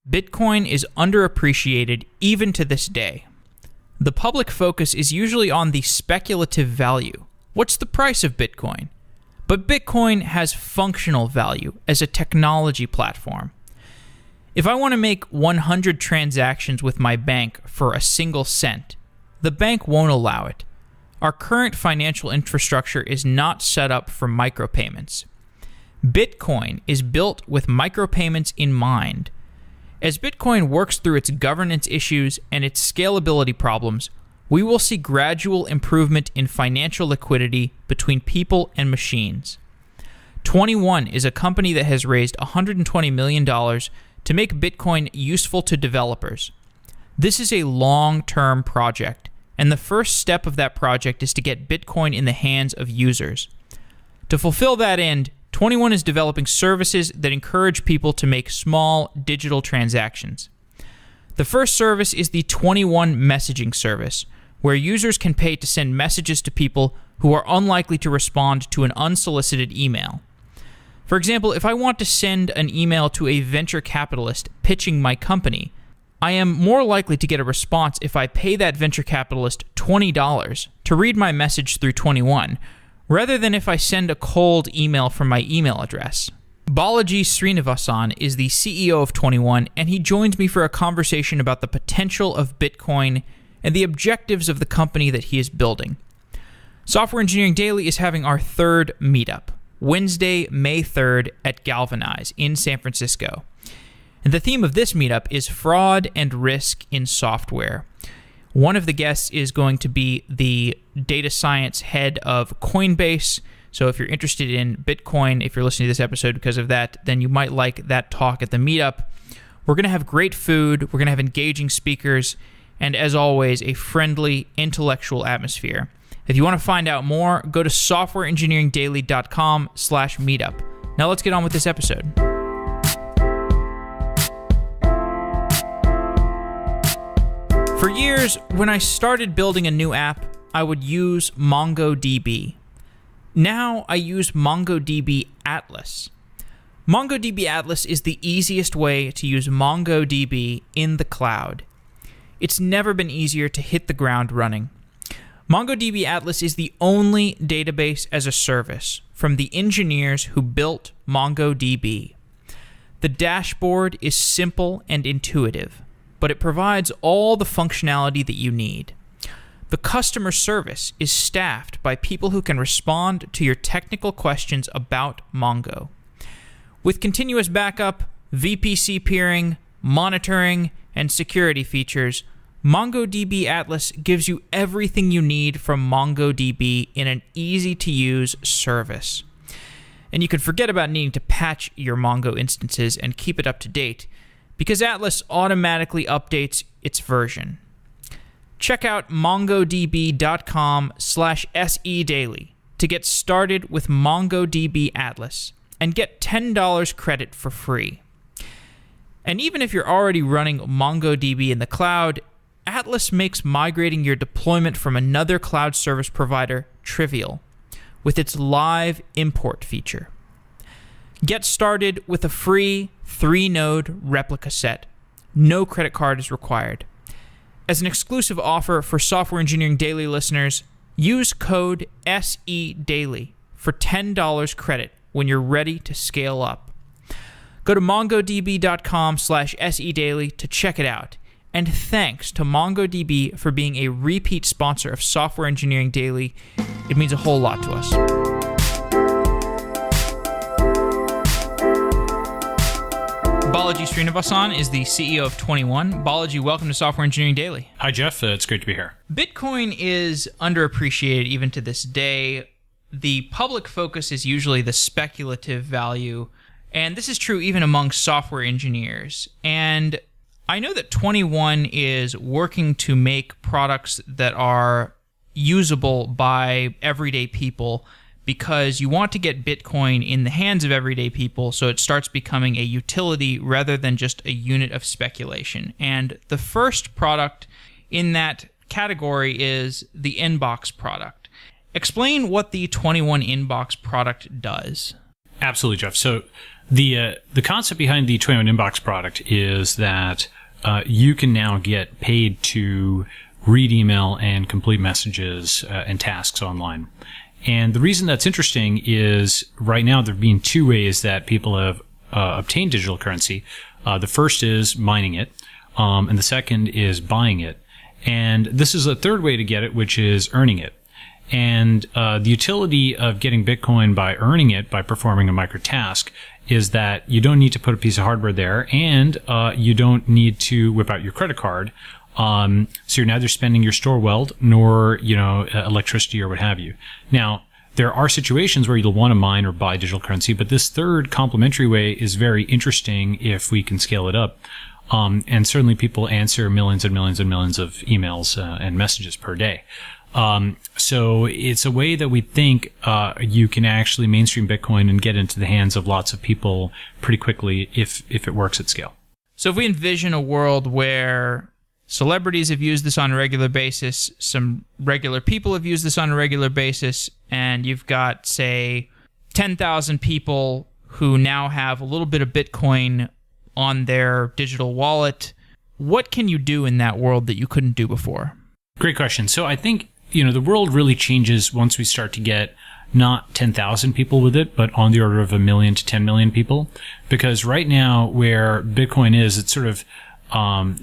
Bitcoin is underappreciated even to this day. The public focus is usually on the speculative value. What's the price of Bitcoin? But Bitcoin has functional value as a technology platform. If I want to make 100 transactions with my bank for a single cent, the bank won't allow it. Our current financial infrastructure is not set up for micropayments. Bitcoin is built with micropayments in mind. As Bitcoin works through its governance issues and its scalability problems, we will see gradual improvement in financial liquidity between people and machines. 21 is a company that has raised $120 million to make Bitcoin useful to developers. This is a long-term project, and the first step of that project is to get Bitcoin in the hands of users. To fulfill that end, 21 is developing services that encourage people to make small digital transactions. The first service is the 21 messaging service, where users can pay to send messages to people who are unlikely to respond to an unsolicited email. For example, if I want to send an email to a venture capitalist pitching my company, I am more likely to get a response if I pay that venture capitalist $20 to read my message through 21, rather than if I send a cold email from my email address. Balaji Srinivasan is the CEO of 21, and he joins me for a conversation about the potential of Bitcoin and the objectives of the company that he is building. Software Engineering Daily is having our third meetup, Wednesday, May 3rd at Galvanize in San Francisco. And the theme of this meetup is fraud and risk in software. One of the guests is going to be the data science head of Coinbase. So if you're interested in Bitcoin, if you're listening to this episode because of that, then you might like that talk at the meetup. We're going to have great food. We're going to have engaging speakers. And as always, a friendly, intellectual atmosphere. If you want to find out more, go to softwareengineeringdaily.com/meetup. Now let's get on with this episode. For years, when I started building a new app, I would use MongoDB. Now I use MongoDB Atlas. MongoDB Atlas is the easiest way to use MongoDB in the cloud. It's never been easier to hit the ground running. MongoDB Atlas is the only database as a service from the engineers who built MongoDB. The dashboard is simple and intuitive, but it provides all the functionality that you need. The customer service is staffed by people who can respond to your technical questions about Mongo. With continuous backup, VPC peering, monitoring, and security features, MongoDB Atlas gives you everything you need from MongoDB in an easy-to-use service. And you can forget about needing to patch your Mongo instances and keep it up to date, because Atlas automatically updates its version. Check out mongodb.com/sedaily to get started with MongoDB Atlas and get $10 credit for free. And even if you're already running MongoDB in the cloud, Atlas makes migrating your deployment from another cloud service provider trivial with its live import feature. Get started with a free 3-node replica set. No credit card is required. As an exclusive offer for Software Engineering Daily listeners, use code SEDAILY for $10 credit when you're ready to scale up. Go to mongodb.com/sedaily to check it out. And thanks to MongoDB for being a repeat sponsor of Software Engineering Daily. It means a whole lot to us. Balaji Srinivasan is the CEO of 21. Balaji, welcome to Software Engineering Daily. Hi, Jeff. It's great to be here. Bitcoin is underappreciated even to this day. The public focus is usually the speculative value, and this is true even among software engineers. And I know that 21 is working to make products that are usable by everyday people because you want to get Bitcoin in the hands of everyday people so it starts becoming a utility rather than just a unit of speculation. And the first product in that category is the Inbox product. Explain what the 21 Inbox product does. Absolutely, Jeff. So the concept behind the 21 Inbox product is that you can now get paid to read email and complete messages and tasks online. And the reason that's interesting is right now there have been two ways that people have obtained digital currency. The first is mining it, and the second is buying it. And this is a third way to get it, which is earning it. And the utility of getting Bitcoin by earning it, by performing a micro task, is that you don't need to put a piece of hardware there, and you don't need to whip out your credit card. So you're neither spending your store wealth nor, electricity or what have you. Now, there are situations where you'll want to mine or buy digital currency, but this third complementary way is very interesting if we can scale it up. And certainly people answer millions and millions and millions of emails and messages per day. So it's a way that we think you can actually mainstream Bitcoin and get into the hands of lots of people pretty quickly if it works at scale. So if we envision a world where celebrities have used this on a regular basis, some regular people have used this on a regular basis, and you've got, say, 10,000 people who now have a little bit of Bitcoin on their digital wallet, what can you do in that world that you couldn't do before? Great question. So I think, the world really changes once we start to get not 10,000 people with it, but on the order of 1 million to 10 million people. Because right now where Bitcoin is, it's sort of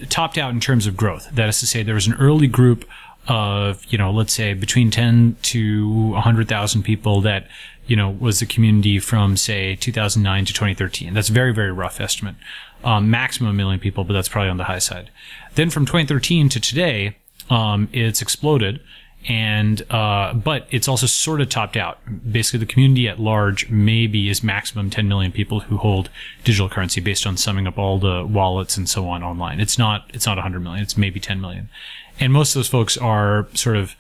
topped out in terms of growth. That is to say, there was an early group of, let's say between 10 to 100,000 people that, was the community from, say, 2009 to 2013. That's a very, very rough estimate. Maximum 1 million people, but that's probably on the high side. Then from 2013 to today, it's exploded. But it's also sort of topped out. Basically, the community at large maybe is maximum 10 million people who hold digital currency based on summing up all the wallets and so on online. It's not 100 million. It's maybe 10 million. And most of those folks are sort of,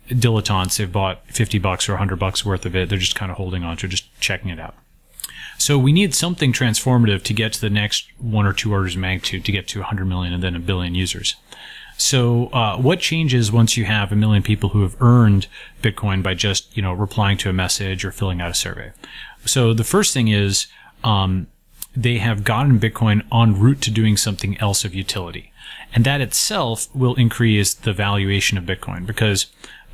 dilettantes. They've bought $50 or $100 worth of it. They're just kind of holding on to it, just checking it out. So we need something transformative to get to the next one or two orders of magnitude to get to 100 million and then 1 billion users. So what changes once you have 1 million people who have earned Bitcoin by just, replying to a message or filling out a survey? So the first thing is they have gotten Bitcoin en route to doing something else of utility. And that itself will increase the valuation of Bitcoin because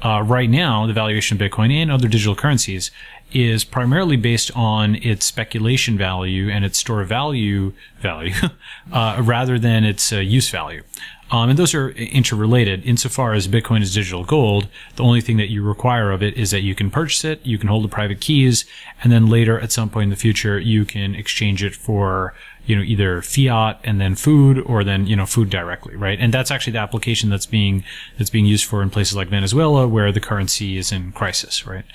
right now the valuation of Bitcoin and other digital currencies is primarily based on its speculation value and its store value rather than its use value. And those are interrelated. Insofar as Bitcoin is digital gold, the only thing that you require of it is that you can purchase it, you can hold the private keys, and then later at some point in the future, you can exchange it for, either fiat and then food or then, food directly, right? And that's actually the application that's being used for in places like Venezuela where the currency is in crisis, right?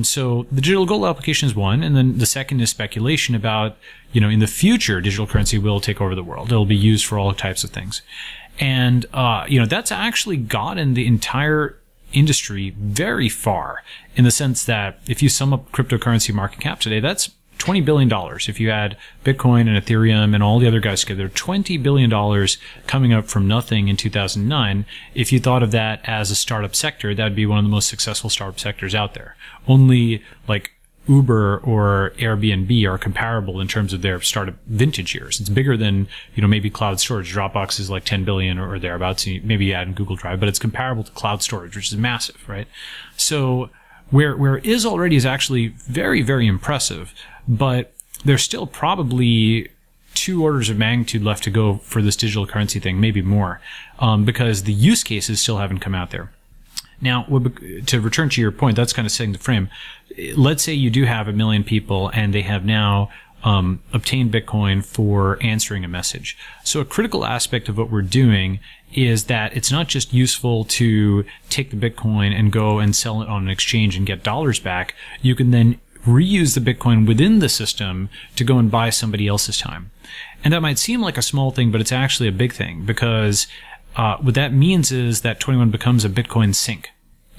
So the digital gold application is one, and then the second is speculation about, in the future, digital currency will take over the world. It'll be used for all types of things. And, that's actually gotten the entire industry very far in the sense that if you sum up cryptocurrency market cap today, that's $20 billion. If you add Bitcoin and Ethereum and all the other guys together, $20 billion coming up from nothing in 2009. If you thought of that as a startup sector, that would be one of the most successful startup sectors out there. Only like Uber or Airbnb are comparable in terms of their startup vintage years. It's bigger than, maybe cloud storage. Dropbox is like 10 billion or thereabouts. Maybe add in Google Drive, but it's comparable to cloud storage, which is massive, right? So where it is already is actually very, very impressive, but there's still probably 2 orders of magnitude left to go for this digital currency thing, maybe more, because the use cases still haven't come out there. Now, to return to your point, that's kind of setting the frame. Let's say you do have 1 million people and they have now obtained Bitcoin for answering a message. So a critical aspect of what we're doing is that it's not just useful to take the Bitcoin and go and sell it on an exchange and get dollars back. You can then reuse the Bitcoin within the system to go and buy somebody else's time. And that might seem like a small thing, but it's actually a big thing because what that means is that 21 becomes a Bitcoin sink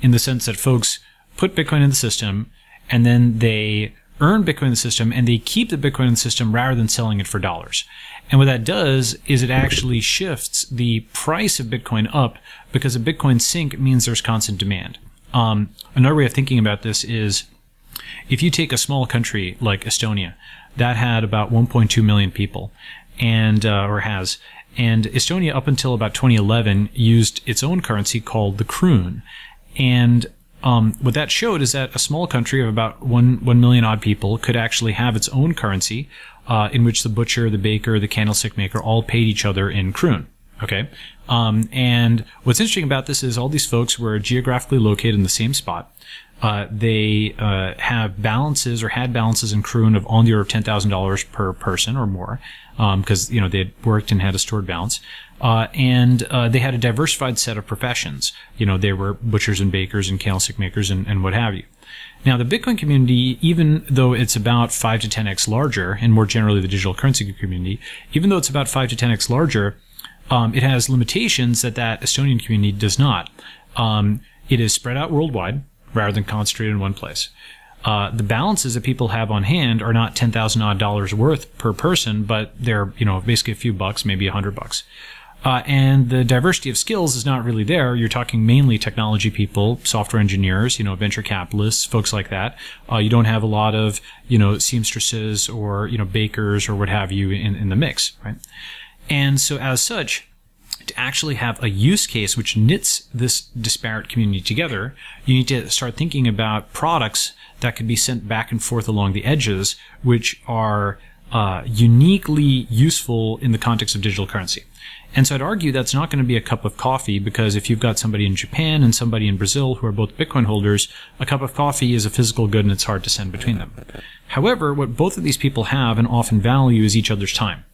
in the sense that folks put Bitcoin in the system and then they earn Bitcoin in the system and they keep the Bitcoin in the system rather than selling it for dollars. And what that does is it actually shifts the price of Bitcoin up because a Bitcoin sink means there's constant demand. Another way of thinking about this is If you take a small country like Estonia, that had about 1.2 million people, and and Estonia up until about 2011 used its own currency called the kroon, and what that showed is that a small country of about 1 million odd people could actually have its own currency, in which the butcher, the baker, the candlestick maker all paid each other in kroon. Okay. And what's interesting about this is all these folks were geographically located in the same spot. They have balances or had balances in kroon of on the order of $10,000 per person or more, because they had worked and had a stored balance. And they had a diversified set of professions. They were butchers and bakers and candlestick makers and what have you. Now, the Bitcoin community, even though it's about 5 to 10x larger, and more generally the digital currency community, even though it's about 5 to 10x larger, it has limitations that Estonian community does not. It is spread out worldwide rather than concentrated in one place. The balances that people have on hand are not $10,000 odd worth per person, but they're, basically a few bucks, maybe $100. And the diversity of skills is not really there. You're talking mainly technology people, software engineers, venture capitalists, folks like that. You don't have a lot of, seamstresses or, bakers or what have you in the mix, right? And so as such, to actually have a use case which knits this disparate community together, you need to start thinking about products that could be sent back and forth along the edges, which are uniquely useful in the context of digital currency. And so I'd argue that's not going to be a cup of coffee, because if you've got somebody in Japan and somebody in Brazil who are both Bitcoin holders, a cup of coffee is a physical good and it's hard to send between them. However, what both of these people have and often value is each other's time.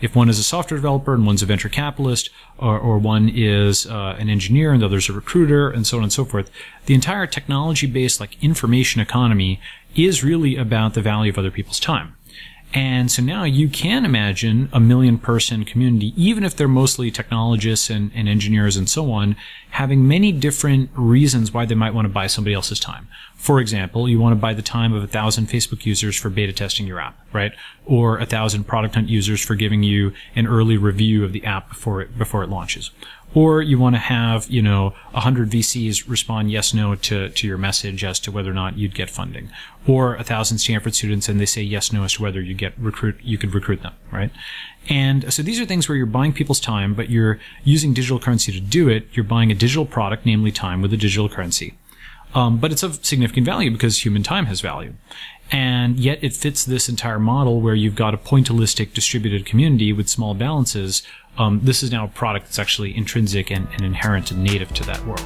If one is a software developer and one's a venture capitalist, or one is an engineer and the other's a recruiter, and so on and so forth, the entire technology-based information economy is really about the value of other people's time. And so now you can imagine a 1 million person community, even if they're mostly technologists and engineers and so on, having many different reasons why they might want to buy somebody else's time. For example, you want to buy the time of 1,000 Facebook users for beta testing your app, right? Or 1,000 Product Hunt users for giving you an early review of the app before it launches. Or you want to have, 100 VCs respond yes, no to your message as to whether or not you'd get funding. Or 1,000 Stanford students and they say yes, no as to whether you could recruit them, right? And so these are things where you're buying people's time, but you're using digital currency to do it. You're buying a digital product, namely time, with a digital currency. But it's of significant value because human time has value. And yet it fits this entire model where you've got a pointillistic distributed community with small balances. This is now a product that's actually intrinsic and inherent and native to that world.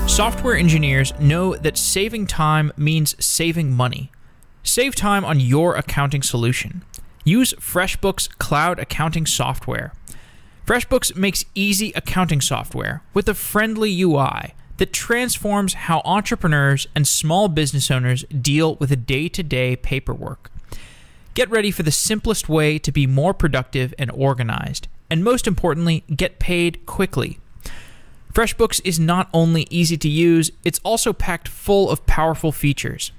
Software engineers know that saving time means saving money. Save time on your accounting solution. Use FreshBooks cloud accounting software. FreshBooks makes easy accounting software with a friendly UI that transforms how entrepreneurs and small business owners deal with the day-to-day paperwork. Get ready for the simplest way to be more productive and organized, and most importantly, get paid quickly. FreshBooks is not only easy to use, it's also packed full of powerful features.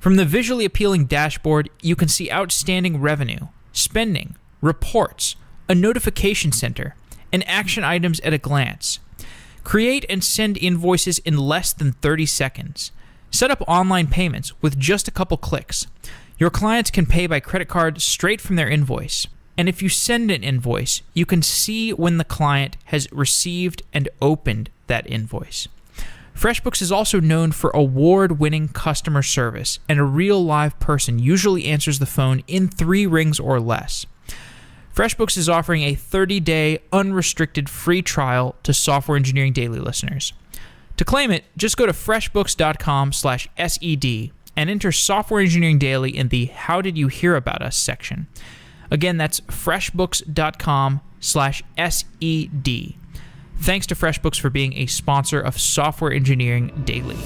From the visually appealing dashboard, you can see outstanding revenue, spending, reports, a notification center, and action items at a glance. Create and send invoices in less than 30 seconds. Set up online payments with just a couple clicks. Your clients can pay by credit card straight from their invoice. And if you send an invoice, you can see when the client has received and opened that invoice. FreshBooks is also known for award-winning customer service, and a real live person usually answers the phone in 3 rings or less. FreshBooks is offering a 30-day unrestricted free trial to Software Engineering Daily listeners. To claim it, just go to freshbooks.com/SED and enter Software Engineering Daily in the How Did You Hear About Us section. Again, that's freshbooks.com/SED. Thanks to FreshBooks for being a sponsor of Software Engineering Daily.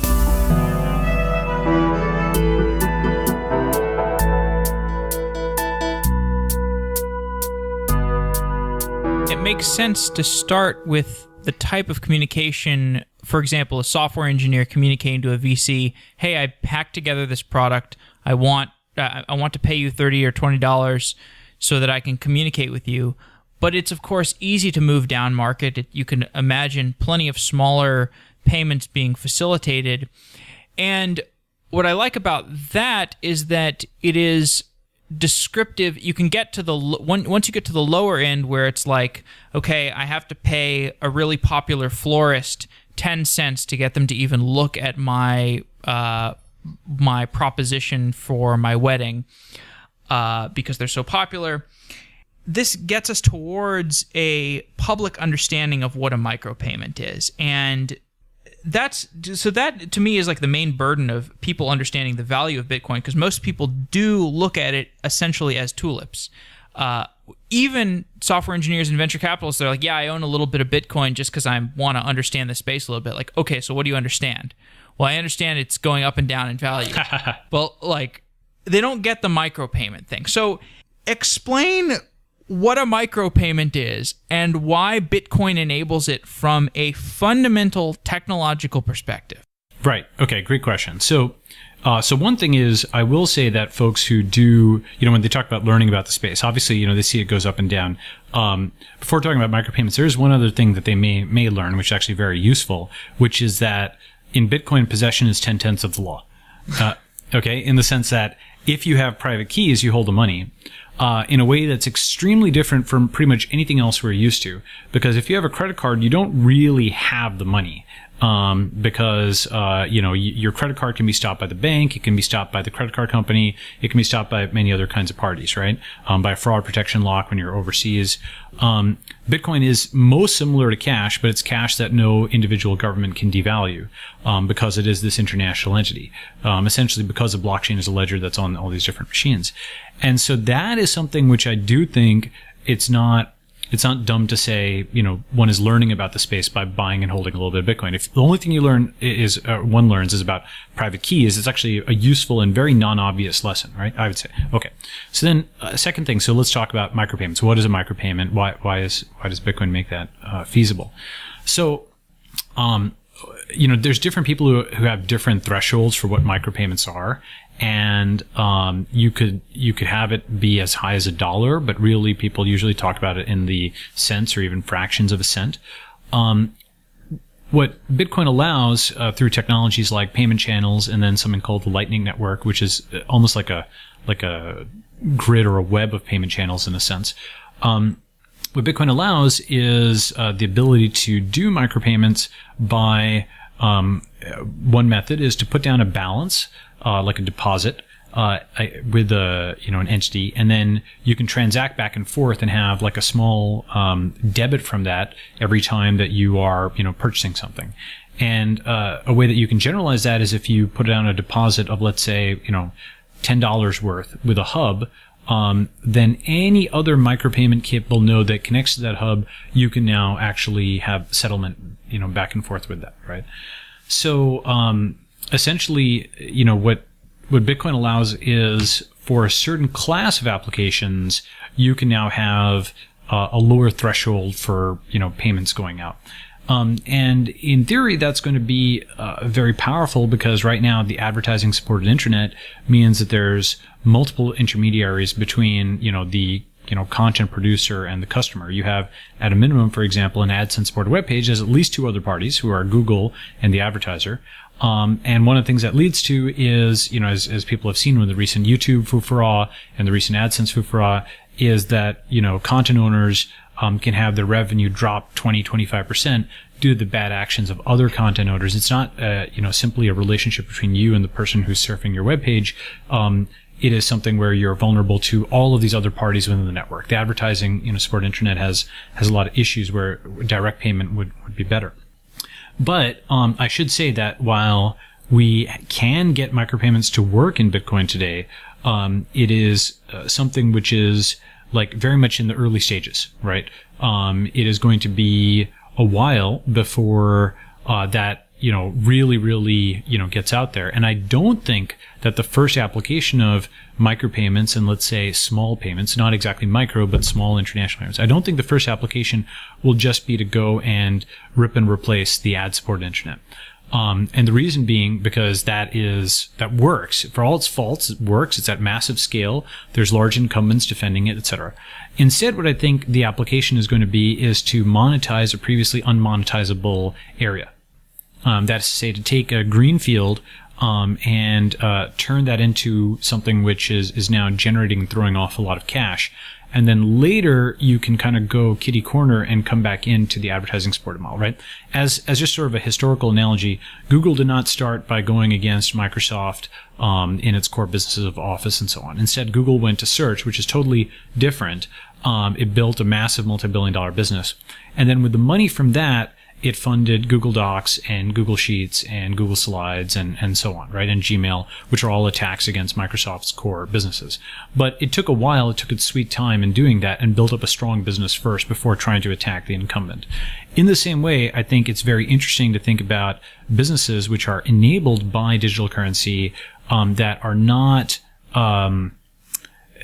It makes sense to start with the type of communication, for example, a software engineer communicating to a VC, hey, I hacked together this product. I want to pay you $30 or $20 so that I can communicate with you. but it's of course easy to move down market. You can imagine plenty of smaller payments being facilitated. And what I like about that is that it is descriptive. You can get to once you get to the lower end where it's like, okay, I have to pay a really popular florist 10 cents to get them to even look at my my proposition for my wedding because they're so popular. This gets us towards a public understanding of what a micropayment is. And that to me is like the main burden of people understanding the value of Bitcoin, because most people do look at it essentially as tulips. Even software engineers and venture capitalists, they're like, yeah, I own a little bit of Bitcoin just because I want to understand the space a little bit. Like, okay, so what do you understand? Well, I understand it's going up and down in value. Well, like, they don't get the micropayment thing. So explain what a micropayment is and why Bitcoin enables it from a fundamental technological perspective. Right. Okay. Great question. So one thing is, I will say that folks who do, when they talk about learning about the space, obviously, they see it goes up and down. Before talking about micropayments, there is one other thing that they may learn, which is actually very useful, which is that in Bitcoin, possession is 10/10 of the law. Okay. In the sense that if you have private keys, you hold the money. In a way that's extremely different from pretty much anything else we're used to. Because if you have a credit card, you don't really have the money. Because your credit card can be stopped by the bank, it can be stopped by the credit card company, it can be stopped by many other kinds of parties, right? By a fraud protection lock when you're overseas. Bitcoin is most similar to cash, but it's cash that no individual government can devalue, because it is this international entity. Essentially because the blockchain is a ledger that's on all these different machines. And so that is something which I do think it's not dumb to say, one is learning about the space by buying and holding a little bit of Bitcoin. If the only thing you learn one learns is about private keys, it's actually a useful and very non-obvious lesson, right? I would say. Okay. So then, second thing. So let's talk about micropayments. What is a micropayment? Why does Bitcoin make that feasible? So, there's different people who have different thresholds for what micropayments are. And you could have it be as high as $1, but really people usually talk about it in the cents or even fractions of a cent. What Bitcoin allows through technologies like payment channels and then something called the Lightning Network, which is almost like a grid or a web of payment channels in a sense. What Bitcoin allows is the ability to do micropayments by one method is to put down a balance, like a deposit, with an entity, and then you can transact back and forth and have like a small debit from that every time that you are purchasing something. And a way that you can generalize that is if you put down a deposit of, let's say, $10 worth with a hub, then any other micropayment capable node that connects to that hub, you can now actually have settlement back and forth with that, right? So essentially, what Bitcoin allows is for a certain class of applications, you can now have a lower threshold for payments going out. And in theory, that's going to be very powerful because right now the advertising supported internet means that there's multiple intermediaries between the content producer and the customer. You have, at a minimum, for example, an AdSense supported web page has at least two other parties who are Google and the advertiser. And one of the things that leads to is, as people have seen with the recent YouTube fufara and the recent AdSense fufara, is that, content owners can have their revenue drop 20-25% due to the bad actions of other content owners. It's not, simply a relationship between you and the person who's surfing your web page. It is something where you're vulnerable to all of these other parties within the network. The advertising, supported internet has a lot of issues where direct payment would be better. But I should say that while we can get micropayments to work in Bitcoin today, it is something which is like very much in the early stages, right? It is going to be a while before that really gets out there. And I don't think that the first application of micropayments and, let's say, small payments, not exactly micro, but small international payments, I don't think the first application will just be to go and rip and replace the ad-supported internet. And the reason being because that works. For all its faults, it works. It's at massive scale. There's large incumbents defending it, etc. Instead, what I think the application is going to be is to monetize a previously unmonetizable area. That's to say, to take a green field and turn that into something which is now generating and throwing off a lot of cash. And then later you can kind of go kitty corner and come back into the advertising supported model, right? As just sort of a historical analogy, Google did not start by going against Microsoft in its core businesses of Office and so on. Instead, Google went to search, which is totally different. It built a massive multi-billion-dollar business. And then with the money from that, it funded Google Docs and Google Sheets and Google Slides and so on, right? And Gmail, which are all attacks against Microsoft's core businesses. But it took a while, it took its sweet time in doing that and built up a strong business first before trying to attack the incumbent. In the same way, I think it's very interesting to think about businesses which are enabled by digital currency that are not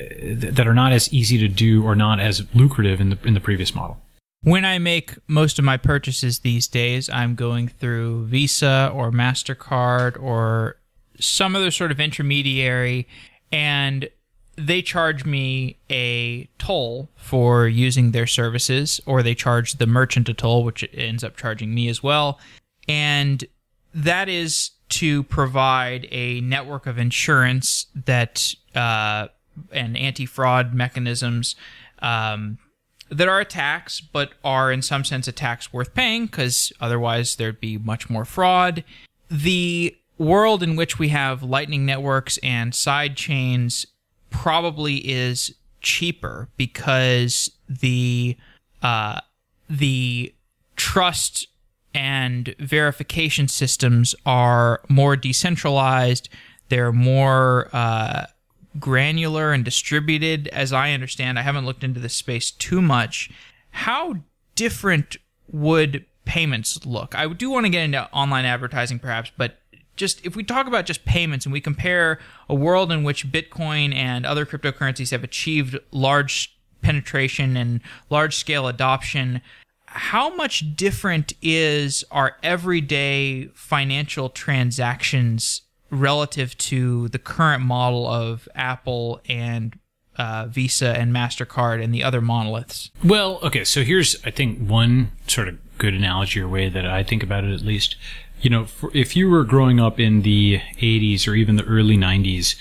as easy to do or not as lucrative in the previous model. When I make most of my purchases these days, I'm going through Visa or MasterCard or some other sort of intermediary, and they charge me a toll for using their services, or they charge the merchant a toll, which ends up charging me as well. And that is to provide a network of insurance that and anti-fraud mechanisms that are attacks, but are in some sense attacks worth paying, because otherwise there'd be much more fraud. The world in which we have Lightning networks and side chains probably is cheaper because the trust and verification systems are more decentralized. They're more granular and distributed, as I understand. I haven't looked into this space too much. How different would payments look? I do want to get into online advertising perhaps, but just if we talk about just payments and we compare a world in which Bitcoin and other cryptocurrencies have achieved large penetration and large scale adoption, how much different is our everyday financial transactions relative to the current model of Apple and Visa and MasterCard and the other monoliths? Well, okay, so here's, I think, one sort of good analogy or way that I think about it at least. You know, if you were growing up in the 80s or even the early 90s,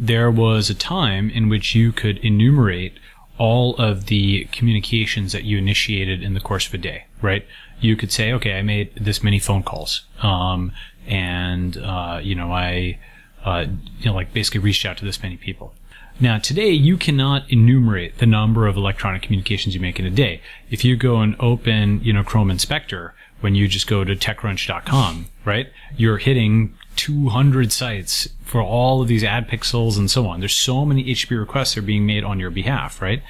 there was a time in which you could enumerate all of the communications that you initiated in the course of a day, right? You could say, okay, I made this many phone calls. I basically reached out to this many people. Now, today, you cannot enumerate the number of electronic communications you make in a day. If you go and open, Chrome Inspector, when you just go to techcrunch.com, right, you're hitting 200 sites for all of these ad pixels and so on. There's so many HTTP requests that are being made on your behalf, right?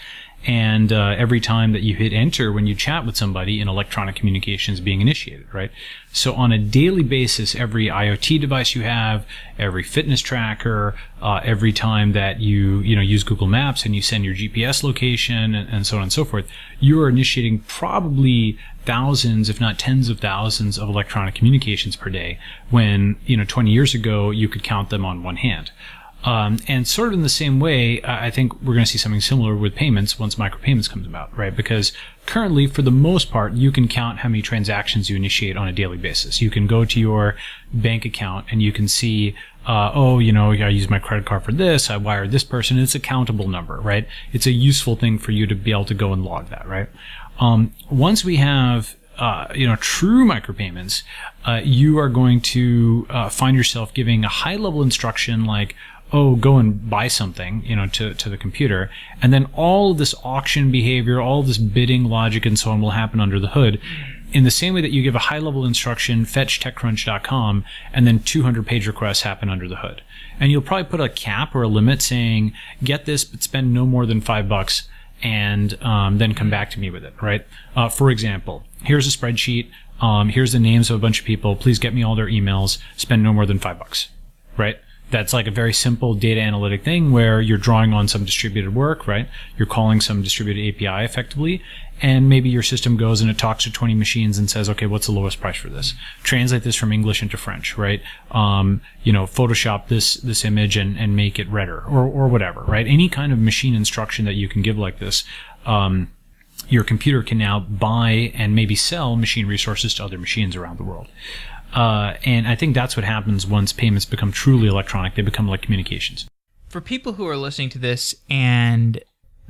And every time that you hit enter when you chat with somebody, an electronic communication is being initiated, right? So on a daily basis, every IoT device you have, every fitness tracker, every time that you use Google Maps and you send your GPS location and so on and so forth, you are initiating probably thousands, if not tens of thousands of electronic communications per day when, 20 years ago, you could count them on one hand. And sort of in the same way, I think we're going to see something similar with payments once micropayments comes about, right? Because currently, for the most part, you can count how many transactions you initiate on a daily basis. You can go to your bank account and you can see, I use my credit card for this, I wired this person. It's a countable number, right? It's a useful thing for you to be able to go and log that, right? Once we have true micropayments, you are going to find yourself giving a high-level instruction like, go and buy something, to the computer. And then all of this auction behavior, all of this bidding logic and so on will happen under the hood. In the same way that you give a high-level instruction, fetch techcrunch.com, and then 200 page requests happen under the hood. And you'll probably put a cap or a limit saying, get this, but spend no more than $5 and then come back to me with it, right? For example, here's a spreadsheet. Here's the names of a bunch of people. Please get me all their emails. Spend no more than $5, right? That's like a very simple data analytic thing where you're drawing on some distributed work, right? You're calling some distributed API effectively, and maybe your system goes and it talks to 20 machines and says, okay, what's the lowest price for this? Translate this from English into French, right? Photoshop this image and make it redder or whatever, right? Any kind of machine instruction that you can give like this, your computer can now buy and maybe sell machine resources to other machines around the world. And I think that's what happens once payments become truly electronic. They become like communications. For people who are listening to this and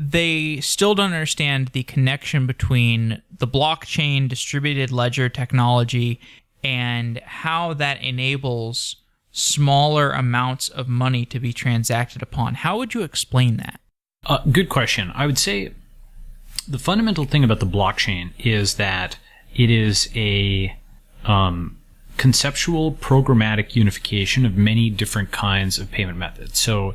they still don't understand the connection between the blockchain distributed ledger technology and how that enables smaller amounts of money to be transacted upon, how would you explain that? Good question. I would say the fundamental thing about the blockchain is that it is a conceptual programmatic unification of many different kinds of payment methods. So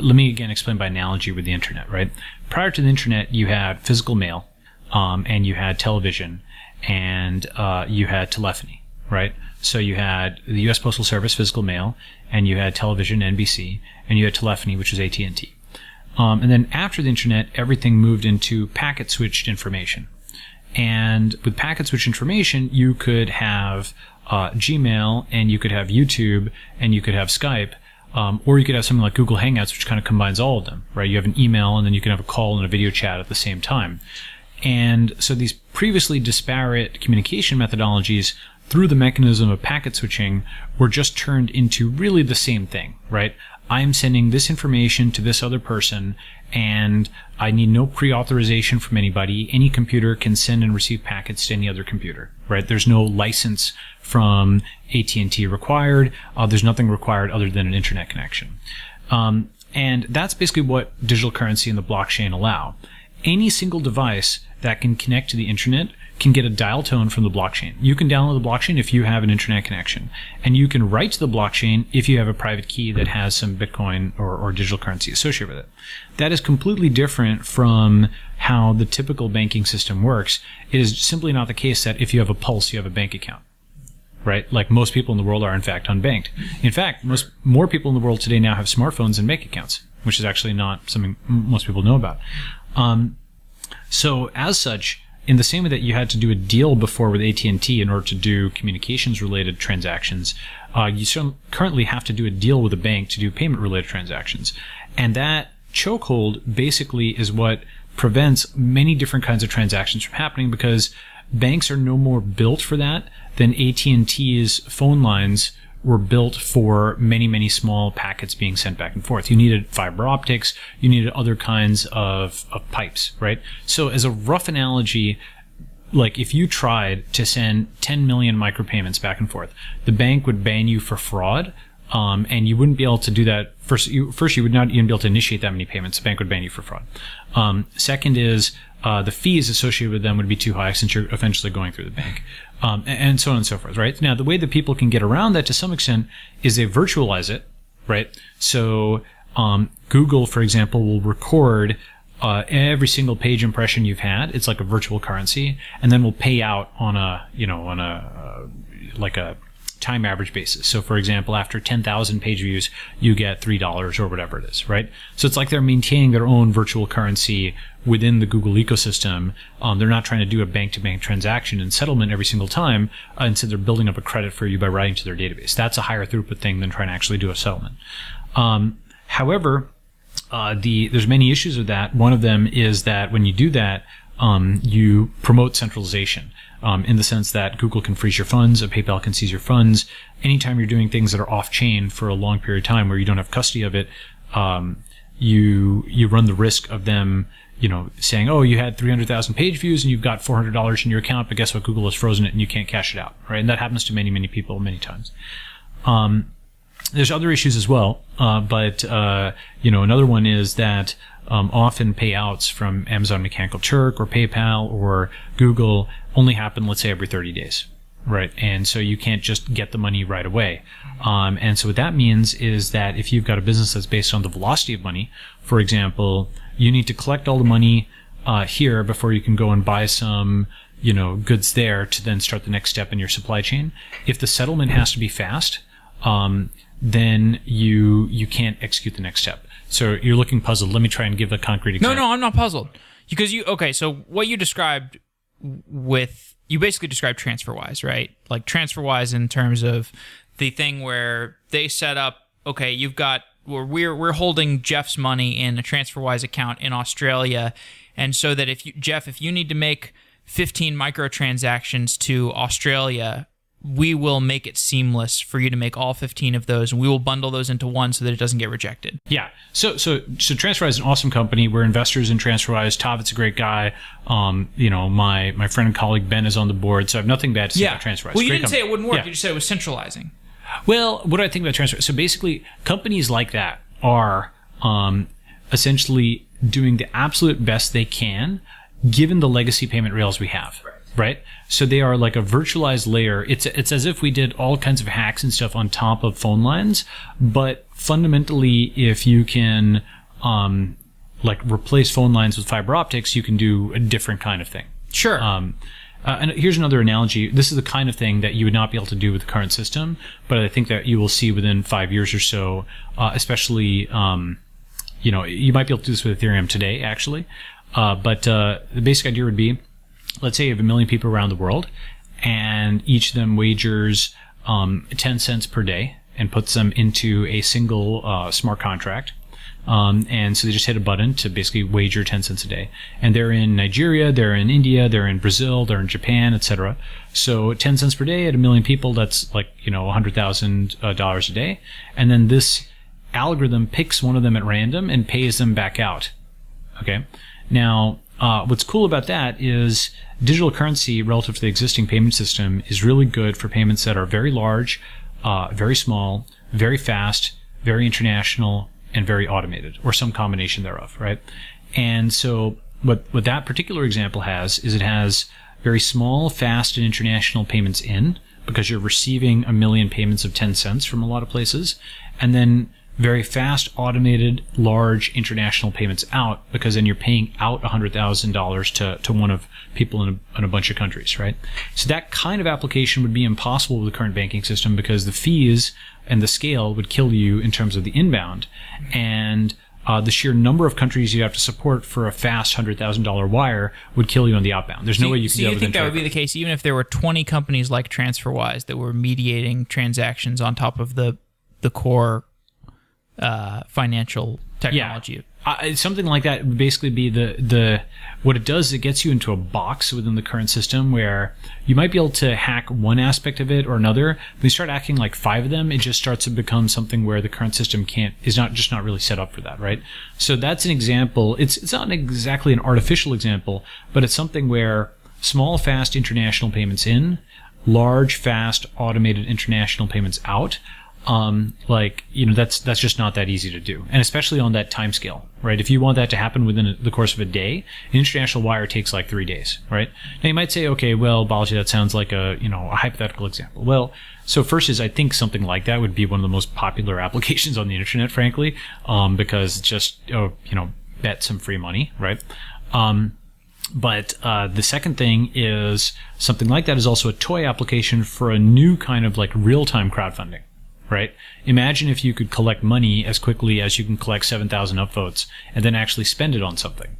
let me again explain by analogy with the internet, right? Prior to the internet, you had physical mail, and you had television, and you had telephony, right? So you had the U.S. Postal Service physical mail, and you had television, NBC, and you had telephony, which was AT&T. And then after the internet, everything moved into packet switched information. And with packet switched information, you could have Gmail, and you could have YouTube, and you could have Skype, or you could have something like Google Hangouts, which kind of combines all of them, right? You have an email, and then you can have a call and a video chat at the same time. And so these previously disparate communication methodologies, through the mechanism of packet switching, were just turned into really the same thing, right? I'm sending this information to this other person, and I need no pre-authorization from anybody. Any computer can send and receive packets to any other computer, right? There's no license from AT&T required. There's nothing required other than an internet connection. And that's basically what digital currency and the blockchain allow. Any single device that can connect to the internet can get a dial tone from the blockchain. You can download the blockchain if you have an internet connection, and you can write to the blockchain if you have a private key that has some Bitcoin or digital currency associated with it. That is completely different from how the typical banking system works. It is simply not the case that if you have a pulse, you have a bank account, right? Like most people in the world are in fact unbanked. In fact, more people in the world today now have smartphones and bank accounts, which is actually not something most people know about. So as such, in the same way that you had to do a deal before with AT&T in order to do communications-related transactions, you currently have to do a deal with a bank to do payment-related transactions. And that chokehold basically is what prevents many different kinds of transactions from happening, because banks are no more built for that than AT&T's phone lines were built for many, many small packets being sent back and forth. You needed fiber optics. You needed other kinds of pipes, right? So as a rough analogy, like if you tried to send 10 million micropayments back and forth, the bank would ban you for fraud, and you wouldn't be able to do that. First, you would not even be able to initiate that many payments. The bank would ban you for fraud. Second is the fees associated with them would be too high since you're eventually going through the bank, and so on and so forth, right? Now, the way that people can get around that to some extent is they virtualize it, right? So Google, for example, will record every single page impression you've had. It's like a virtual currency, and then will pay out on a time average basis. So for example, after 10,000 page views, you get $3 or whatever it is, right? So it's like they're maintaining their own virtual currency within the Google ecosystem. They're not trying to do a bank-to-bank transaction and settlement every single time. Instead, they're building up a credit for you by writing to their database. That's a higher throughput thing than trying to actually do a settlement. However, there's many issues with that. One of them is that when you do that, you promote centralization. In the sense that Google can freeze your funds, a PayPal can seize your funds. Anytime you're doing things that are off-chain for a long period of time where you don't have custody of it, you run the risk of them, saying, oh, you had 300,000 page views and you've got $400 in your account, but guess what? Google has frozen it and you can't cash it out, right? And that happens to many, many people many times. There's other issues as well, but another one is that often payouts from Amazon Mechanical Turk or PayPal or Google only happen, let's say, every 30 days, right? And so you can't just get the money right away. And so what that means is that if you've got a business that's based on the velocity of money, for example, you need to collect all the money here before you can go and buy some goods there to then start the next step in your supply chain. If the settlement has to be fast, then you can't execute the next step. So you're looking puzzled. Let me try and give a concrete example. No, I'm not puzzled. Because so what you described you basically described TransferWise, right? Like TransferWise in terms of the thing where they set up, okay, we're holding Jeff's money in a TransferWise account in Australia, and so that if you need to make 15 microtransactions to Australia, we will make it seamless for you to make all 15 of those, and we will bundle those into one so that it doesn't get rejected. Yeah. So TransferWise is an awesome company. We're investors in TransferWise. Tavit's a great guy. My friend and colleague Ben is on the board, so I have nothing bad to say about TransferWise. Well, you didn't say it wouldn't work. You just said it was centralizing. Well, what do I think about TransferWise? So basically, companies like that are essentially doing the absolute best they can given the legacy payment rails we have. Right? So they are like a virtualized layer. It's as if we did all kinds of hacks and stuff on top of phone lines, but fundamentally, if you can replace phone lines with fiber optics, you can do a different kind of thing. Sure. And here's another analogy. This is the kind of thing that you would not be able to do with the current system, but I think that you will see within 5 years or so, especially, you might be able to do this with Ethereum today, actually. But the basic idea would be, let's say you have 1 million people around the world, and each of them wagers 10 cents per day and puts them into a single smart contract. And so they just hit a button to basically wager 10 cents a day. And they're in Nigeria, they're in India, they're in Brazil, they're in Japan, etc. So 10 cents per day at 1 million people, that's like, $100,000 a day. And then this algorithm picks one of them at random and pays them back out. Okay. Now, what's cool about that is digital currency relative to the existing payment system is really good for payments that are very large, very small, very fast, very international, and very automated, or some combination thereof, right? And so what that particular example has is it has very small, fast, and international payments in, because you're receiving 1 million payments of 10 cents from a lot of places, and then very fast, automated, large international payments out, because then you're paying out $100,000 to one of people in a bunch of countries, right? So that kind of application would be impossible with the current banking system, because the fees and the scale would kill you in terms of the inbound, and the sheer number of countries you have to support for a fast $100,000 wire would kill you on the outbound. There's no way you can do that. So you think that would be the case even if there were 20 companies like TransferWise that were mediating transactions on top of the core financial technology? Something like that would basically be the what it does is it gets you into a box within the current system where you might be able to hack one aspect of it or another. When you start hacking like 5 of them, it just starts to become something where the current system is not really set up for that, right? So that's an example. It's not exactly an artificial example, but it's something where small, fast international payments in, large, fast, automated international payments out. That's just not that easy to do. And especially on that time scale, right? If you want that to happen within the course of a day, an international wire takes like 3 days, right? Now you might say, okay, well, Balaji, that sounds like a hypothetical example. Well, so first is I think something like that would be one of the most popular applications on the internet, frankly, because it's just, bet some free money, right? But the second thing is something like that is also a toy application for a new kind of like real-time crowdfunding. Right? Imagine if you could collect money as quickly as you can collect 7,000 upvotes and then actually spend it on something.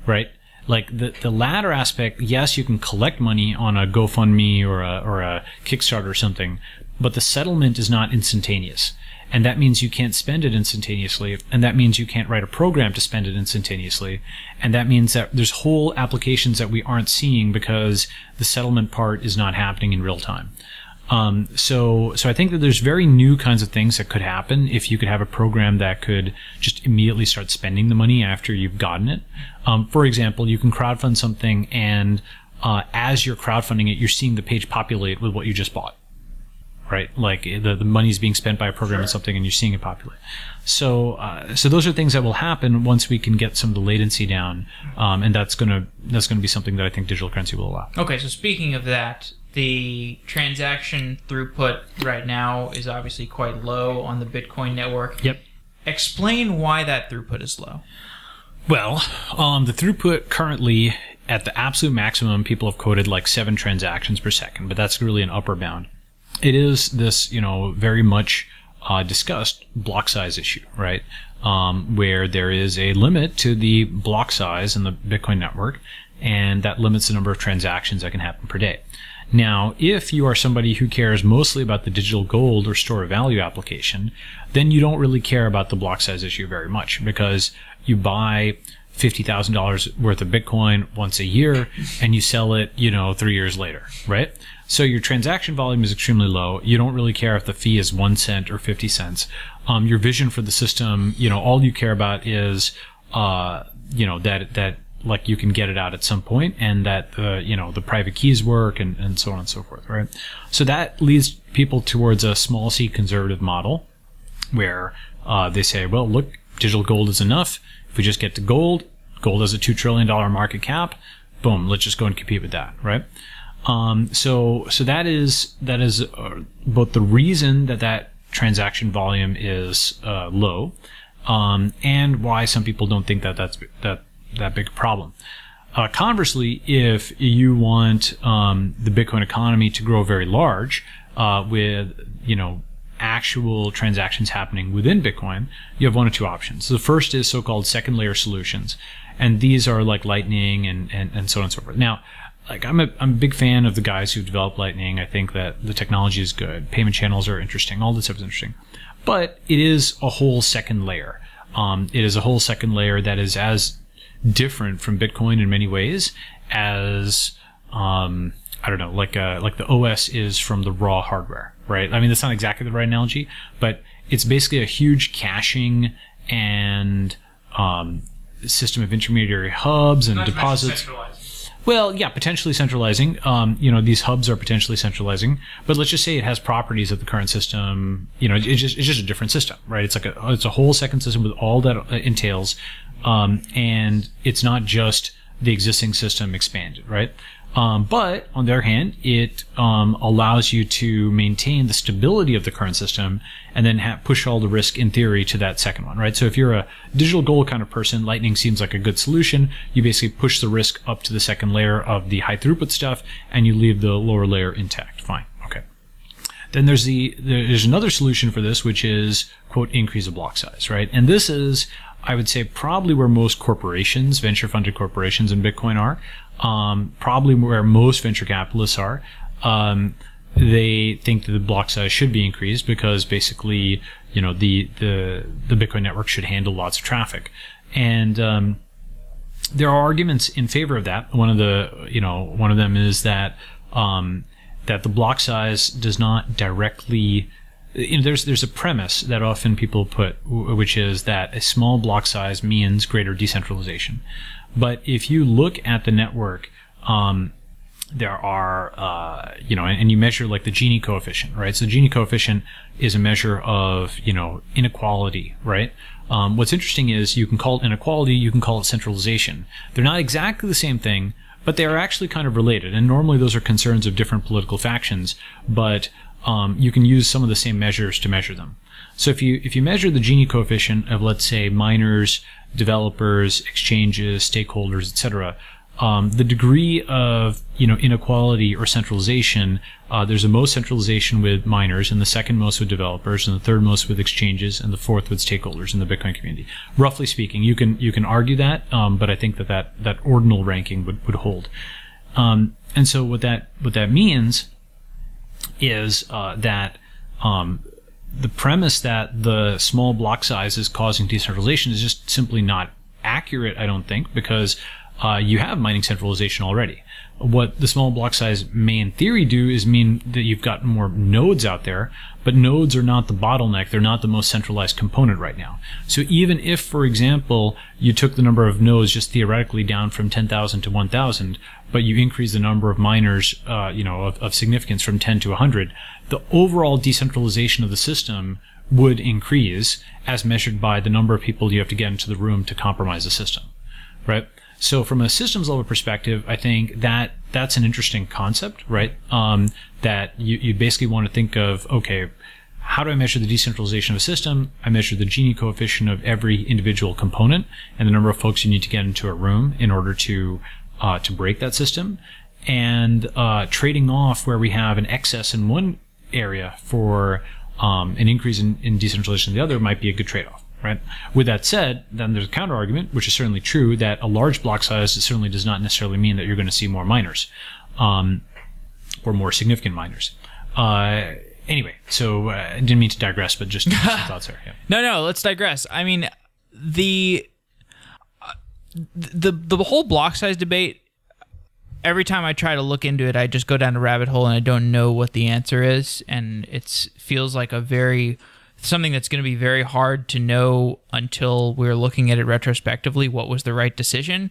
Right? Like the latter aspect, yes, you can collect money on a GoFundMe or a Kickstarter or something, but the settlement is not instantaneous. And that means you can't spend it instantaneously. And that means you can't write a program to spend it instantaneously. And that means that there's whole applications that we aren't seeing because the settlement part is not happening in real time. So I think that there's very new kinds of things that could happen if you could have a program that could just immediately start spending the money after you've gotten it. For example, you can crowdfund something and, as you're crowdfunding it, you're seeing the page populate with what you just bought. Right? Like the money's being spent by a program or something and you're seeing it populate. So those are things that will happen once we can get some of the latency down. And that's gonna be something that I think digital currency will allow. Okay. So speaking of that, the transaction throughput right now is obviously quite low on the Bitcoin network. Yep. Explain why that throughput is low. Well, the throughput currently at the absolute maximum, people have quoted like 7 transactions per second, but that's really an upper bound. It is this, very much discussed block size issue, right? Where there is a limit to the block size in the Bitcoin network, and that limits the number of transactions that can happen per day. Now, if you are somebody who cares mostly about the digital gold or store of value application, then you don't really care about the block size issue very much, because you buy $50,000 worth of Bitcoin once a year and you sell it, 3 years later, right? So your transaction volume is extremely low. You don't really care if the fee is 1 cent or 50 cents. Your vision for the system, all you care about is, that like you can get it out at some point, and that the private keys work, and so on and so forth, right? So that leads people towards a small c conservative model, where they say, well, look, digital gold is enough. If we just get to gold has a $2 trillion market cap. Boom, let's just go and compete with that, right? So that is both the reason that transaction volume is low, and why some people don't think that's that big a problem. Conversely, if you want the Bitcoin economy to grow very large, with actual transactions happening within Bitcoin, you have one of two options. So the first is so-called second layer solutions, and these are like Lightning and so on and so forth. Now, like I'm a big fan of the guys who developed Lightning. I think that the technology is good. Payment channels are interesting. All this stuff is interesting, but it is a whole second layer. It is a whole second layer that is as different from Bitcoin in many ways as like the OS is from the raw hardware, right? I mean, that's not exactly the right analogy, but it's basically a huge caching and system of intermediary hubs and deposits. Well, yeah, potentially centralizing. These hubs are potentially centralizing, but let's just say it has properties of the current system. It's just a different system, right? It's a whole second system with all that entails, and it's not just the existing system expanded, right? But on the other hand, it allows you to maintain the stability of the current system and then push all the risk in theory to that second one, right? So if you're a digital gold kind of person, Lightning seems like a good solution. You basically push the risk up to the second layer of the high throughput stuff, and you leave the lower layer intact. Fine, okay. Then there's another solution for this, which is, quote, increase the block size, right? And this is, I would say, probably where most corporations, venture-funded corporations in Bitcoin are. Probably where most venture capitalists are. They think that the block size should be increased because basically, the Bitcoin network should handle lots of traffic. And there are arguments in favor of that. One of them is that that the block size does not directly. There's a premise that often people put, which is that a small block size means greater decentralization. But if you look at the network, there are, and you measure like the Gini coefficient, right? So the Gini coefficient is a measure of, inequality, right? What's interesting is you can call it inequality, you can call it centralization. They're not exactly the same thing, but they are actually kind of related. And normally those are concerns of different political factions, but you can use some of the same measures to measure them. So if you measure the Gini coefficient of, let's say, miners, developers, exchanges, stakeholders, etc., the degree of inequality or centralization, there's the most centralization with miners, and the second most with developers, and the third most with exchanges, and the fourth with stakeholders in the Bitcoin community. Roughly speaking, you can argue that, but I think that ordinal ranking would hold. And so what that means is that the premise that the small block size is causing decentralization is just simply not accurate, I don't think, because you have mining centralization already. What the small block size may in theory do is mean that you've got more nodes out there, but nodes are not the bottleneck. They're not the most centralized component right now. So even if, for example, you took the number of nodes just theoretically down from 10,000 to 1,000, but you increase the number of miners, of significance from 10 to 100, the overall decentralization of the system would increase as measured by the number of people you have to get into the room to compromise the system, right? So from a systems level perspective, I think that that's an interesting concept, right? That you basically want to think of, okay, how do I measure the decentralization of a system? I measure the Gini coefficient of every individual component and the number of folks you need to get into a room in order to break that system, and trading off where we have an excess in one area for an increase in decentralization in the other might be a good trade-off, right? With that said, then there's a counter argument, which is certainly true, that a large block size certainly does not necessarily mean that you're going to see more miners, or more significant miners. Anyway, so I didn't mean to digress, but just some thoughts there. Yeah. No, let's digress. I mean, the whole block size debate, every time I try to look into it, I just go down a rabbit hole and I don't know what the answer is. And it feels like something that's going to be very hard to know until we're looking at it retrospectively, what was the right decision.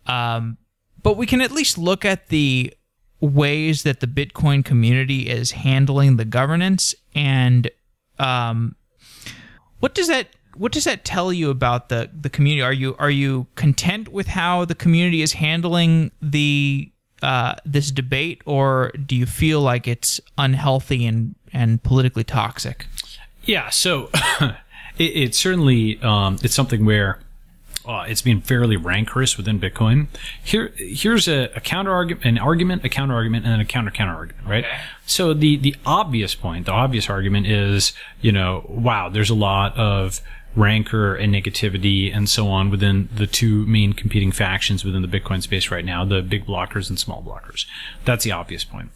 But we can at least look at the ways that the Bitcoin community is handling the governance, and what does that tell you about the community? Are you content with how the community is handling this debate, or do you feel like it's unhealthy and politically toxic? Yeah, so it's certainly it's something where it's been fairly rancorous within Bitcoin. Here's a counter argument, an argument, a counter argument, and then a counter argument, right? Okay. So the obvious argument is, wow, there's a lot of rancor and negativity and so on within the two main competing factions within the Bitcoin space right now, the big blockers and small blockers. That's the obvious point.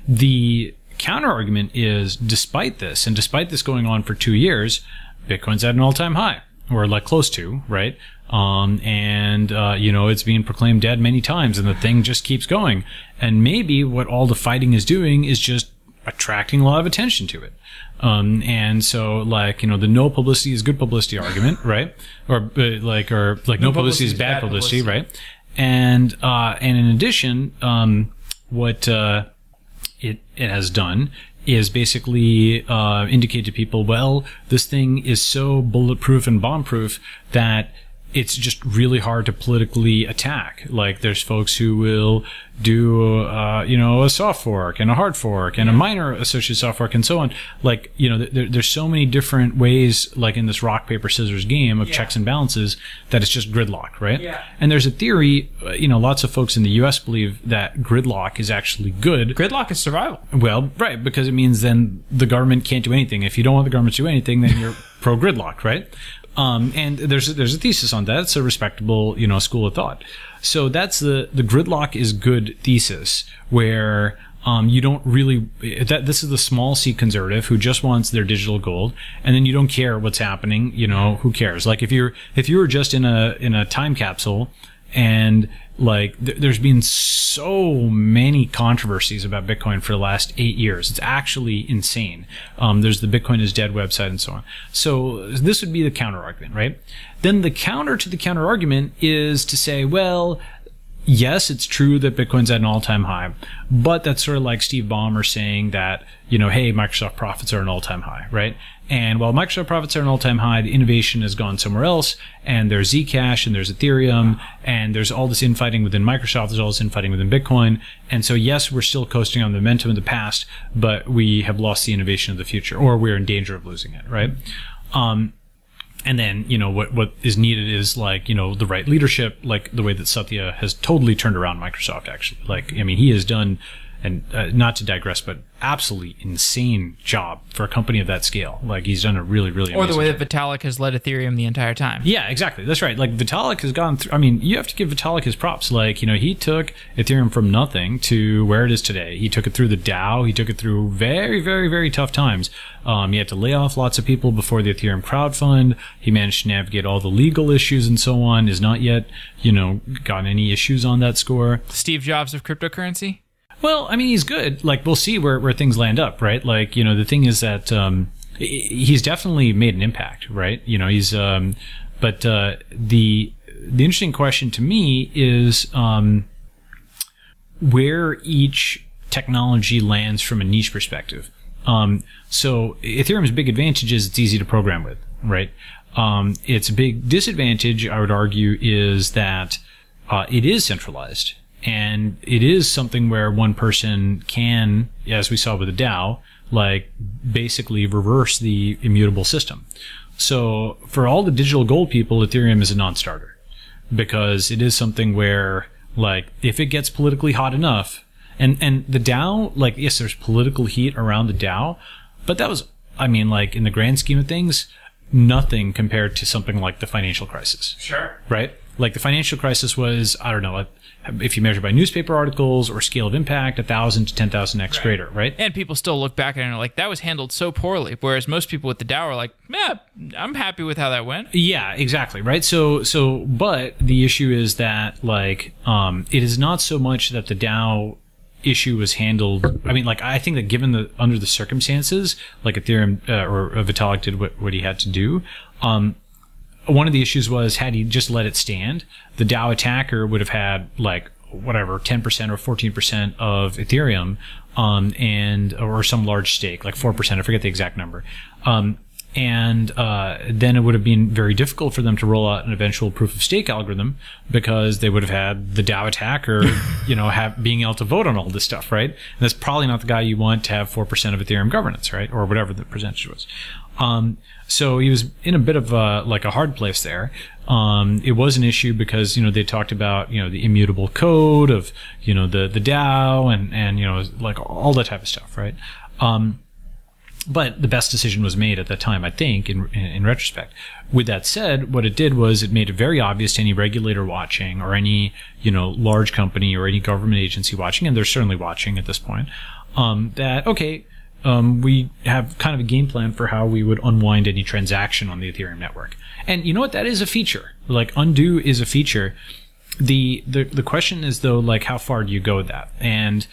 The counter argument is, despite this going on for 2 years, Bitcoin's at an all-time high, or like close to, right? It's being proclaimed dead many times, and the thing just keeps going. And maybe what all the fighting is doing is just attracting a lot of attention to it. The no publicity is good publicity argument, right? Or no publicity is bad publicity, right? And in addition, what it has done is basically indicate to people, well, this thing is so bulletproof and bomb-proof that it's just really hard to politically attack. Like, there's folks who will do, a soft fork and a hard fork and a minor associated soft fork and so on. Like, there's so many different ways, like in this rock, paper, scissors game of checks and balances, that it's just gridlock, right? Yeah. And there's a theory, lots of folks in the US believe that gridlock is actually good. Gridlock is survival. Well, right, because it means then the government can't do anything. If you don't want the government to do anything, then you're pro-gridlock, right? And there's a thesis on that. It's a respectable, school of thought. So that's the gridlock is good thesis, where you don't really, this is the small C conservative who just wants their digital gold, and then you don't care what's happening, who cares? Like, if you were just in a time capsule, and like there's been so many controversies about Bitcoin for the last 8 years. It's actually insane. There's the Bitcoin is dead website and so on. So this would be the counter argument, right? Then the counter to the counter argument is to say, well, yes, it's true that Bitcoin's at an all-time high, but that's sort of like Steve Ballmer saying that, hey, Microsoft profits are an all-time high, right? And while Microsoft profits are an all-time high, the innovation has gone somewhere else, and there's Zcash, and there's Ethereum, and there's all this infighting within Microsoft, there's all this infighting within Bitcoin, and so yes, we're still coasting on the momentum of the past, but we have lost the innovation of the future, or we're in danger of losing it, right? And then, what is needed is the right leadership, like the way that Satya has totally turned around Microsoft, actually. He has done, and not to digress, but absolutely insane job for a company of that scale. Like, he's done a really, really amazing Or the way job. that Vitalik has led Ethereum the entire time. Yeah, exactly. That's right. Like, Vitalik has gone through, you have to give Vitalik his props. Like, he took Ethereum from nothing to where it is today. He took it through the DAO. He took it through very, very, very tough times. He had to lay off lots of people before the Ethereum crowd fund. He managed to navigate all the legal issues and so on. Is not yet, got any issues on that score. Steve Jobs of cryptocurrency? Well, he's good. Like, we'll see where things land up, right? Like, the thing is that he's definitely made an impact, right? He's but the interesting question to me is where each technology lands from a niche perspective. So Ethereum's big advantage is it's easy to program with, right? Its big disadvantage, I would argue, is that it is centralized. And it is something where one person can, as we saw with the DAO, like basically reverse the immutable system. So for all the digital gold people, Ethereum is a non-starter, because it is something where, like, if it gets politically hot enough, and the DAO, like, yes, there's political heat around the DAO, but that was I mean, like in the grand scheme of things, nothing compared to something like the financial crisis. Sure. Right? Like the financial crisis was, I don't know, if you measure by newspaper articles or scale of impact, 1,000 to 10,000x greater, right? And people still look back and are like, that was handled so poorly. Whereas most people with the Dow are like, yeah, I'm happy with how that went. Yeah, exactly, right? But the issue is that, like, it is not so much that the Dow issue was handled. I mean, like, I think that given under the circumstances, like Ethereum or Vitalik did what he had to do, one of the issues was, had he just let it stand, the Dow attacker would have had like whatever 10% or 14% of Ethereum, or some large stake, like 4%. I forget the exact number. And then it would have been very difficult for them to roll out an eventual proof of stake algorithm, because they would have had the DAO attacker, being able to vote on all this stuff, right? And that's probably not the guy you want to have 4% of Ethereum governance, right? Or whatever the percentage was. So he was in a bit of a hard place there. It was an issue because, they talked about, the immutable code of, the DAO and like all that type of stuff, right? But the best decision was made at that time, I think, in retrospect. With that said, what it did was it made it very obvious to any regulator watching, or any, large company or any government agency watching, and they're certainly watching at this point, that, okay, we have kind of a game plan for how we would unwind any transaction on the Ethereum network. And you know what? That is a feature. Like, undo is a feature. The question is, though, like, how far do you go with that? And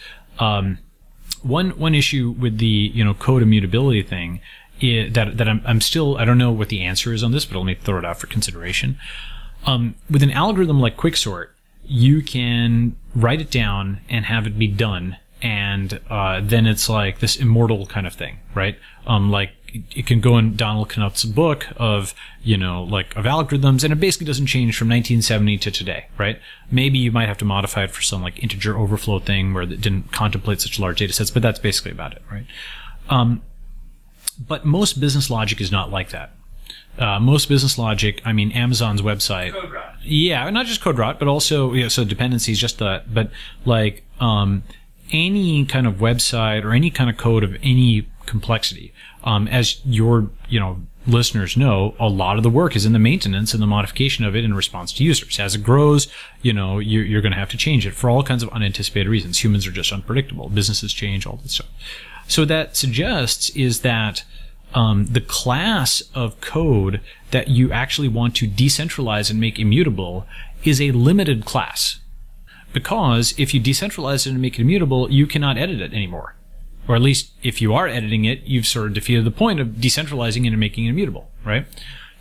one issue with the code immutability thing is that I'm still, I don't know what the answer is on this, but let me throw it out for consideration. With an algorithm like Quicksort, you can write it down and have it be done, and then it's like this immortal kind of thing, right? Like it can go in Donald Knuth's book of, of algorithms, and it basically doesn't change from 1970 to today, right? Maybe you might have to modify it for some like integer overflow thing where it didn't contemplate such large data sets, but that's basically about it, right? But most business logic is not like that. Most business logic, I mean, Amazon's website. Code rot. Yeah, not just code rot, but also, so dependencies, just that, but like, any kind of website or any kind of code of any complexity, as your listeners know, a lot of the work is in the maintenance and the modification of it in response to users. As it grows, you're going to have to change it for all kinds of unanticipated reasons. Humans are just unpredictable. Businesses change, all this stuff. So what that suggests is that the class of code that you actually want to decentralize and make immutable is a limited class. Because if you decentralize it and make it immutable, you cannot edit it anymore. Or at least if you are editing it, you've sort of defeated the point of decentralizing it and making it immutable, right?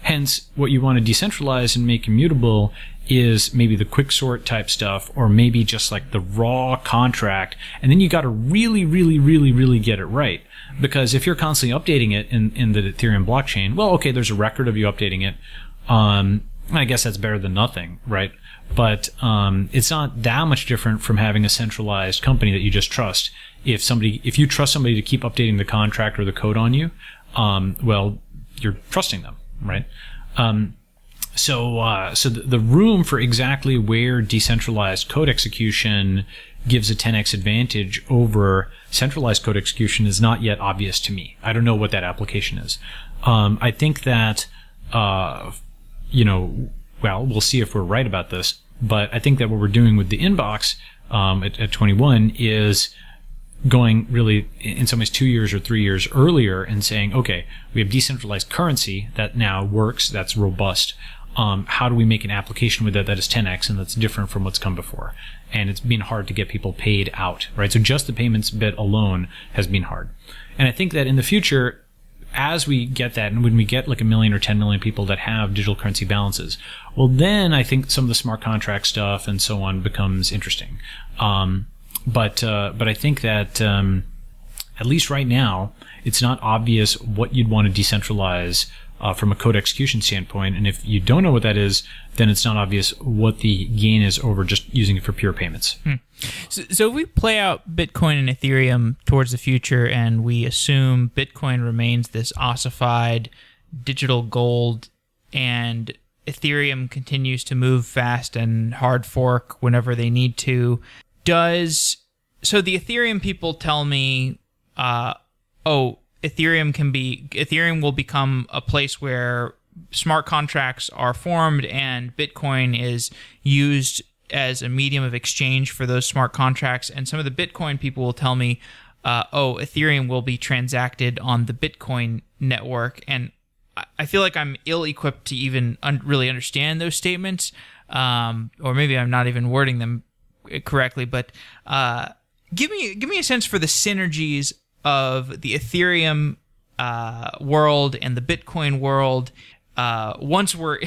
Hence, what you want to decentralize and make immutable is maybe the quicksort type stuff, or maybe just like the raw contract. And then you got to really, really, really, really get it right. Because if you're constantly updating it in the Ethereum blockchain, well, okay, there's a record of you updating it. I guess that's better than nothing, right? But it's not that much different from having a centralized company that you just trust. If you trust somebody to keep updating the contract or the code on you, well, you're trusting them, right? So the room for exactly where decentralized code execution gives a 10x advantage over centralized code execution is not yet obvious to me. I don't know what that application is. I think that, well, we'll see if we're right about this, but I think that what we're doing with the inbox at 21 is going really, in some ways, 2 years or 3 years earlier and saying, okay, we have decentralized currency that now works, that's robust. How do we make an application with that is 10x and that's different from what's come before? And it's been hard to get people paid out, right? So just the payments bit alone has been hard. And I think that in the future, as we get that, and when we get like 1 million or 10 million people that have digital currency balances, well, then I think some of the smart contract stuff and so on becomes interesting. But I think that at least right now, it's not obvious what you'd want to decentralize from a code execution standpoint. And if you don't know what that is, then it's not obvious what the gain is over just using it for pure payments. So if we play out Bitcoin and Ethereum towards the future and we assume Bitcoin remains this ossified digital gold and Ethereum continues to move fast and hard fork whenever they need to, so the Ethereum people tell me, Ethereum will become a place where smart contracts are formed and Bitcoin is used as a medium of exchange for those smart contracts. And some of the Bitcoin people will tell me, Ethereum will be transacted on the Bitcoin network. And I feel like I'm ill-equipped to even really understand those statements, or maybe I'm not even wording them correctly. But give me a sense for the synergies of the Ethereum world and the Bitcoin world. Once we're,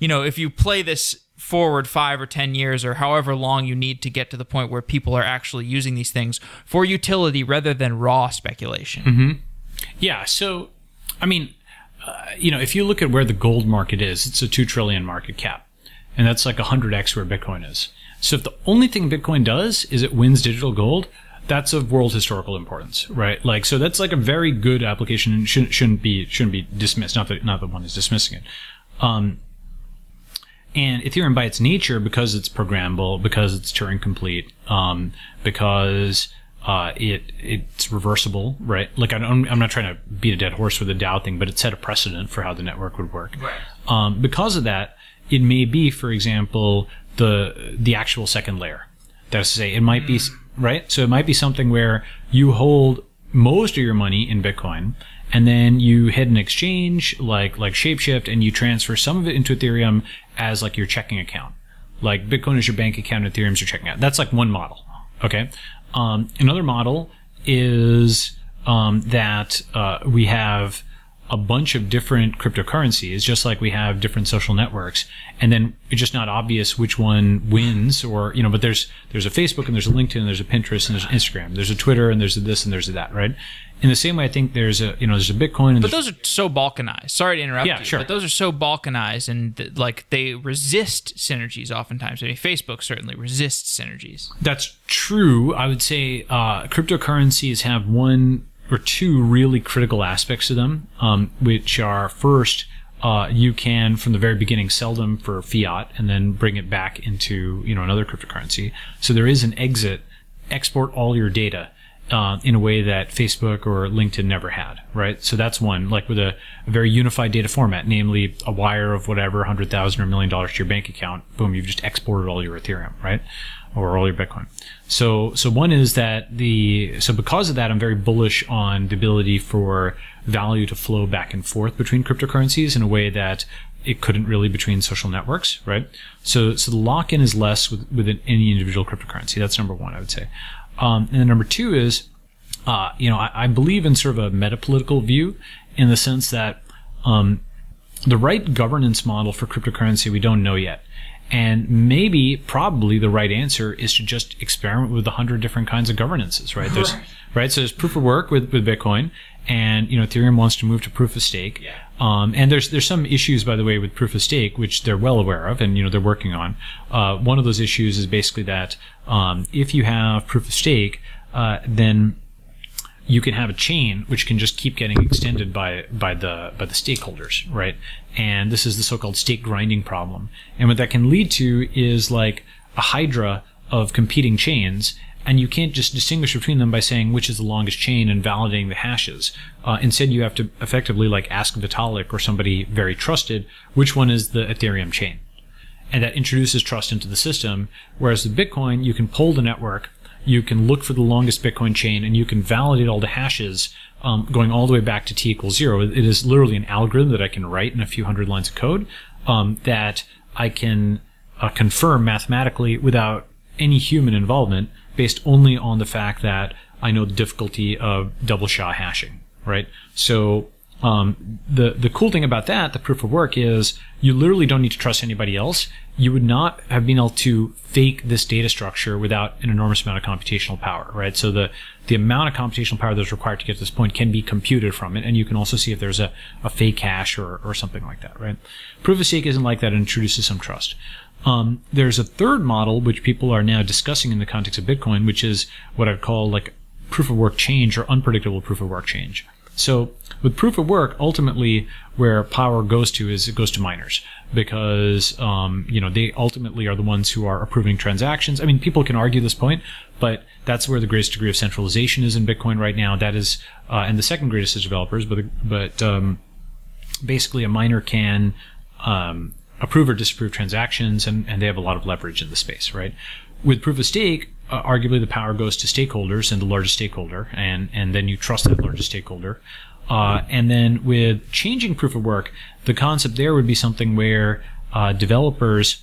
if you play this forward 5 or 10 years or however long you need to get to the point where people are actually using these things for utility rather than raw speculation. Mm-hmm. Yeah. So, I mean, if you look at where the gold market is, it's a 2 trillion market cap. And that's like 100x where Bitcoin is. So if the only thing Bitcoin does is it wins digital gold, that's of world historical importance, right? Like, so that's like a very good application and shouldn't be dismissed. Not that one is dismissing it. And Ethereum by its nature, because it's programmable, because it's Turing complete, because it's reversible, right? Like I'm not trying to beat a dead horse with the DAO thing, but it set a precedent for how the network would work. Right. Because of that, it may be, for example, the actual second layer. That's to say, it might be, right? So it might be something where you hold most of your money in Bitcoin, and then you hit an exchange like Shapeshift, and you transfer some of it into Ethereum as like your checking account. Like Bitcoin is your bank account, Ethereum is your checking account. That's like one model. Okay. Another model is that we have a bunch of different cryptocurrencies, just like we have different social networks, and then it's just not obvious which one wins, or but there's a Facebook and there's a LinkedIn and there's a Pinterest and there's an Instagram, there's a Twitter and there's a this and there's a that, right? In the same way, I think there's a Bitcoin. But those are so balkanized. Sorry to interrupt you. Sure. But those are so balkanized, and they resist synergies oftentimes. I mean, Facebook certainly resists synergies. That's true. I would say cryptocurrencies have one or two really critical aspects to them, which are first, you can from the very beginning sell them for fiat and then bring it back into another cryptocurrency. So there is an export all your data in a way that Facebook or LinkedIn never had, right? So that's one, like with a very unified data format, namely a wire of whatever, $100,000 or $1 million to your bank account. Boom, you've just exported all your Ethereum, right? Or all your Bitcoin. So one is that so because of that, I'm very bullish on the ability for value to flow back and forth between cryptocurrencies in a way that it couldn't really between social networks, right? So the lock-in is less with any individual cryptocurrency. That's number one, I would say. And then number two is, I believe in sort of a metapolitical view in the sense that the right governance model for cryptocurrency we don't know yet. And probably the right answer is to just experiment with 100 different kinds of governances, right? So there's proof of work with Bitcoin, and Ethereum wants to move to proof of stake. Yeah. And there's some issues, by the way, with proof of stake, which they're well aware of, and they're working on. One of those issues is basically that if you have proof of stake, then you can have a chain which can just keep getting extended by the stakeholders, right? And this is the so-called stake grinding problem. And what that can lead to is like a hydra of competing chains, and you can't just distinguish between them by saying which is the longest chain and validating the hashes. Instead, you have to effectively like ask Vitalik or somebody very trusted which one is the Ethereum chain. And that introduces trust into the system, whereas with Bitcoin, you can poll the network, you can look for the longest Bitcoin chain, and you can validate all the hashes going all the way back to t=0. It is literally an algorithm that I can write in a few hundred lines of code that I can confirm mathematically without any human involvement, based only on the fact that I know the difficulty of double SHA hashing, right? So the cool thing about that, the proof of work, is you literally don't need to trust anybody else. You would not have been able to fake this data structure without an enormous amount of computational power, right? So the amount of computational power that's required to get to this point can be computed from it, and you can also see if there's a fake hash or something like that, right? Proof of stake isn't like that. It introduces some trust. There's a third model which people are now discussing in the context of Bitcoin, which is what I'd call like proof of work change or unpredictable proof of work change. So with proof of work, ultimately where power goes to is it goes to miners because, they ultimately are the ones who are approving transactions. I mean, people can argue this point, but that's where the greatest degree of centralization is in Bitcoin right now. That is, and the second greatest is developers, but basically a miner can, approve or disapprove transactions and they have a lot of leverage in the space, right? With proof of stake, arguably the power goes to stakeholders and the largest stakeholder, and then you trust that largest stakeholder. And then with changing proof of work, the concept there would be something where developers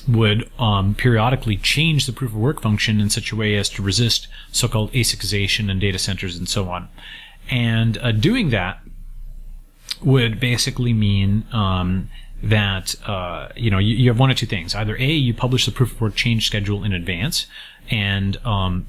would periodically change the proof of work function in such a way as to resist so-called ASICization in data centers and so on. And doing that would basically mean that you have one of two things. Either A, you publish the proof of work change schedule in advance, and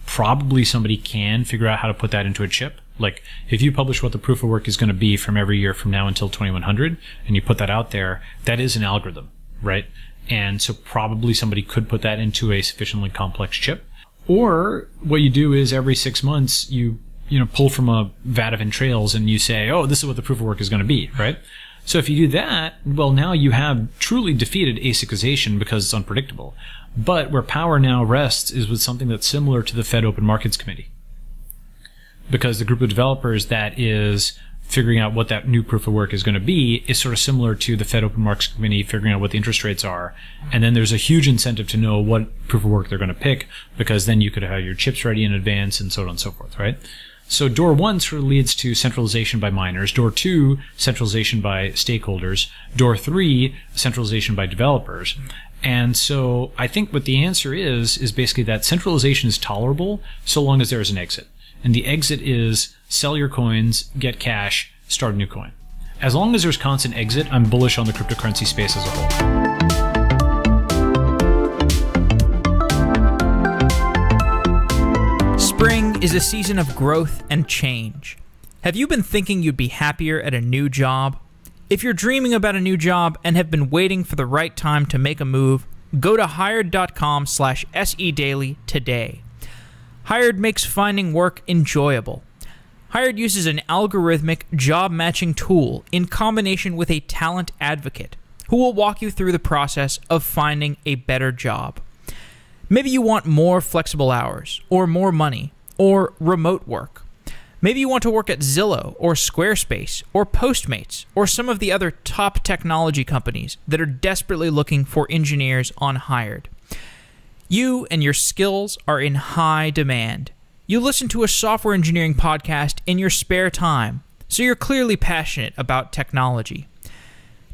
probably somebody can figure out how to put that into a chip. Like if you publish what the proof of work is going to be from every year from now until 2100, and you put that out there, that is an algorithm, right? And so probably somebody could put that into a sufficiently complex chip. Or what you do is every 6 months you pull from a vat of entrails and you say, oh, this is what the proof of work is going to be, right? So if you do that, well, now you have truly defeated ASICization because it's unpredictable. But where power now rests is with something that's similar to the Fed Open Markets Committee. Because the group of developers that is figuring out what that new proof of work is going to be is sort of similar to the Fed Open Markets Committee figuring out what the interest rates are. And then there's a huge incentive to know what proof of work they're going to pick, because then you could have your chips ready in advance and so on and so forth, right? So door 1 sort of leads to centralization by miners. Door 2, centralization by stakeholders. Door 3, centralization by developers. And so I think what the answer is basically that centralization is tolerable so long as there is an exit. And the exit is sell your coins, get cash, start a new coin. As long as there's constant exit, I'm bullish on the cryptocurrency space as a whole. Spring is a season of growth and change. Have you been thinking you'd be happier at a new job? If you're dreaming about a new job and have been waiting for the right time to make a move, go to hired.com/SEDaily today. Hired makes finding work enjoyable. Hired uses an algorithmic job matching tool in combination with a talent advocate who will walk you through the process of finding a better job. Maybe you want more flexible hours, or more money, or remote work. Maybe you want to work at Zillow, or Squarespace, or Postmates, or some of the other top technology companies that are desperately looking for engineers on Hired. You and your skills are in high demand. You listen to a software engineering podcast in your spare time, so you're clearly passionate about technology.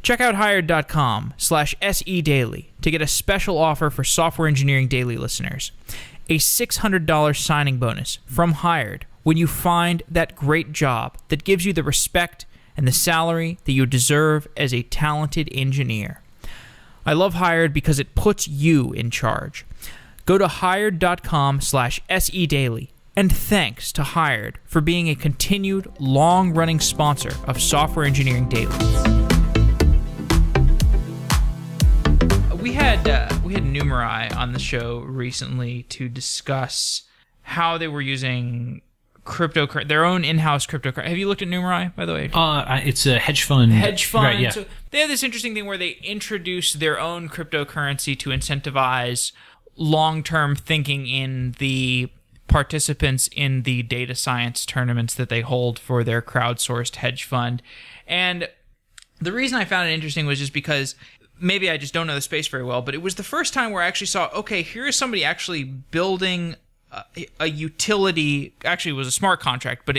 Check out hired.com/SEDaily to get a special offer for Software Engineering Daily listeners. A $600 signing bonus from Hired when you find that great job that gives you the respect and the salary that you deserve as a talented engineer. I love Hired because it puts you in charge. Go to hired.com/SEDaily, and thanks to Hired for being a continued long-running sponsor of Software Engineering Daily. We had Numerai on the show recently to discuss how they were using their own in-house cryptocurrency. Have you looked at Numerai, by the way? It's a hedge fund. Right, yeah. So they have this interesting thing where they introduce their own cryptocurrency to incentivize long-term thinking in the participants in the data science tournaments that they hold for their crowdsourced hedge fund. And the reason I found it interesting was just because maybe I just don't know the space very well, but it was the first time where I actually saw, okay, here is somebody actually building a utility. Actually, it was a smart contract, but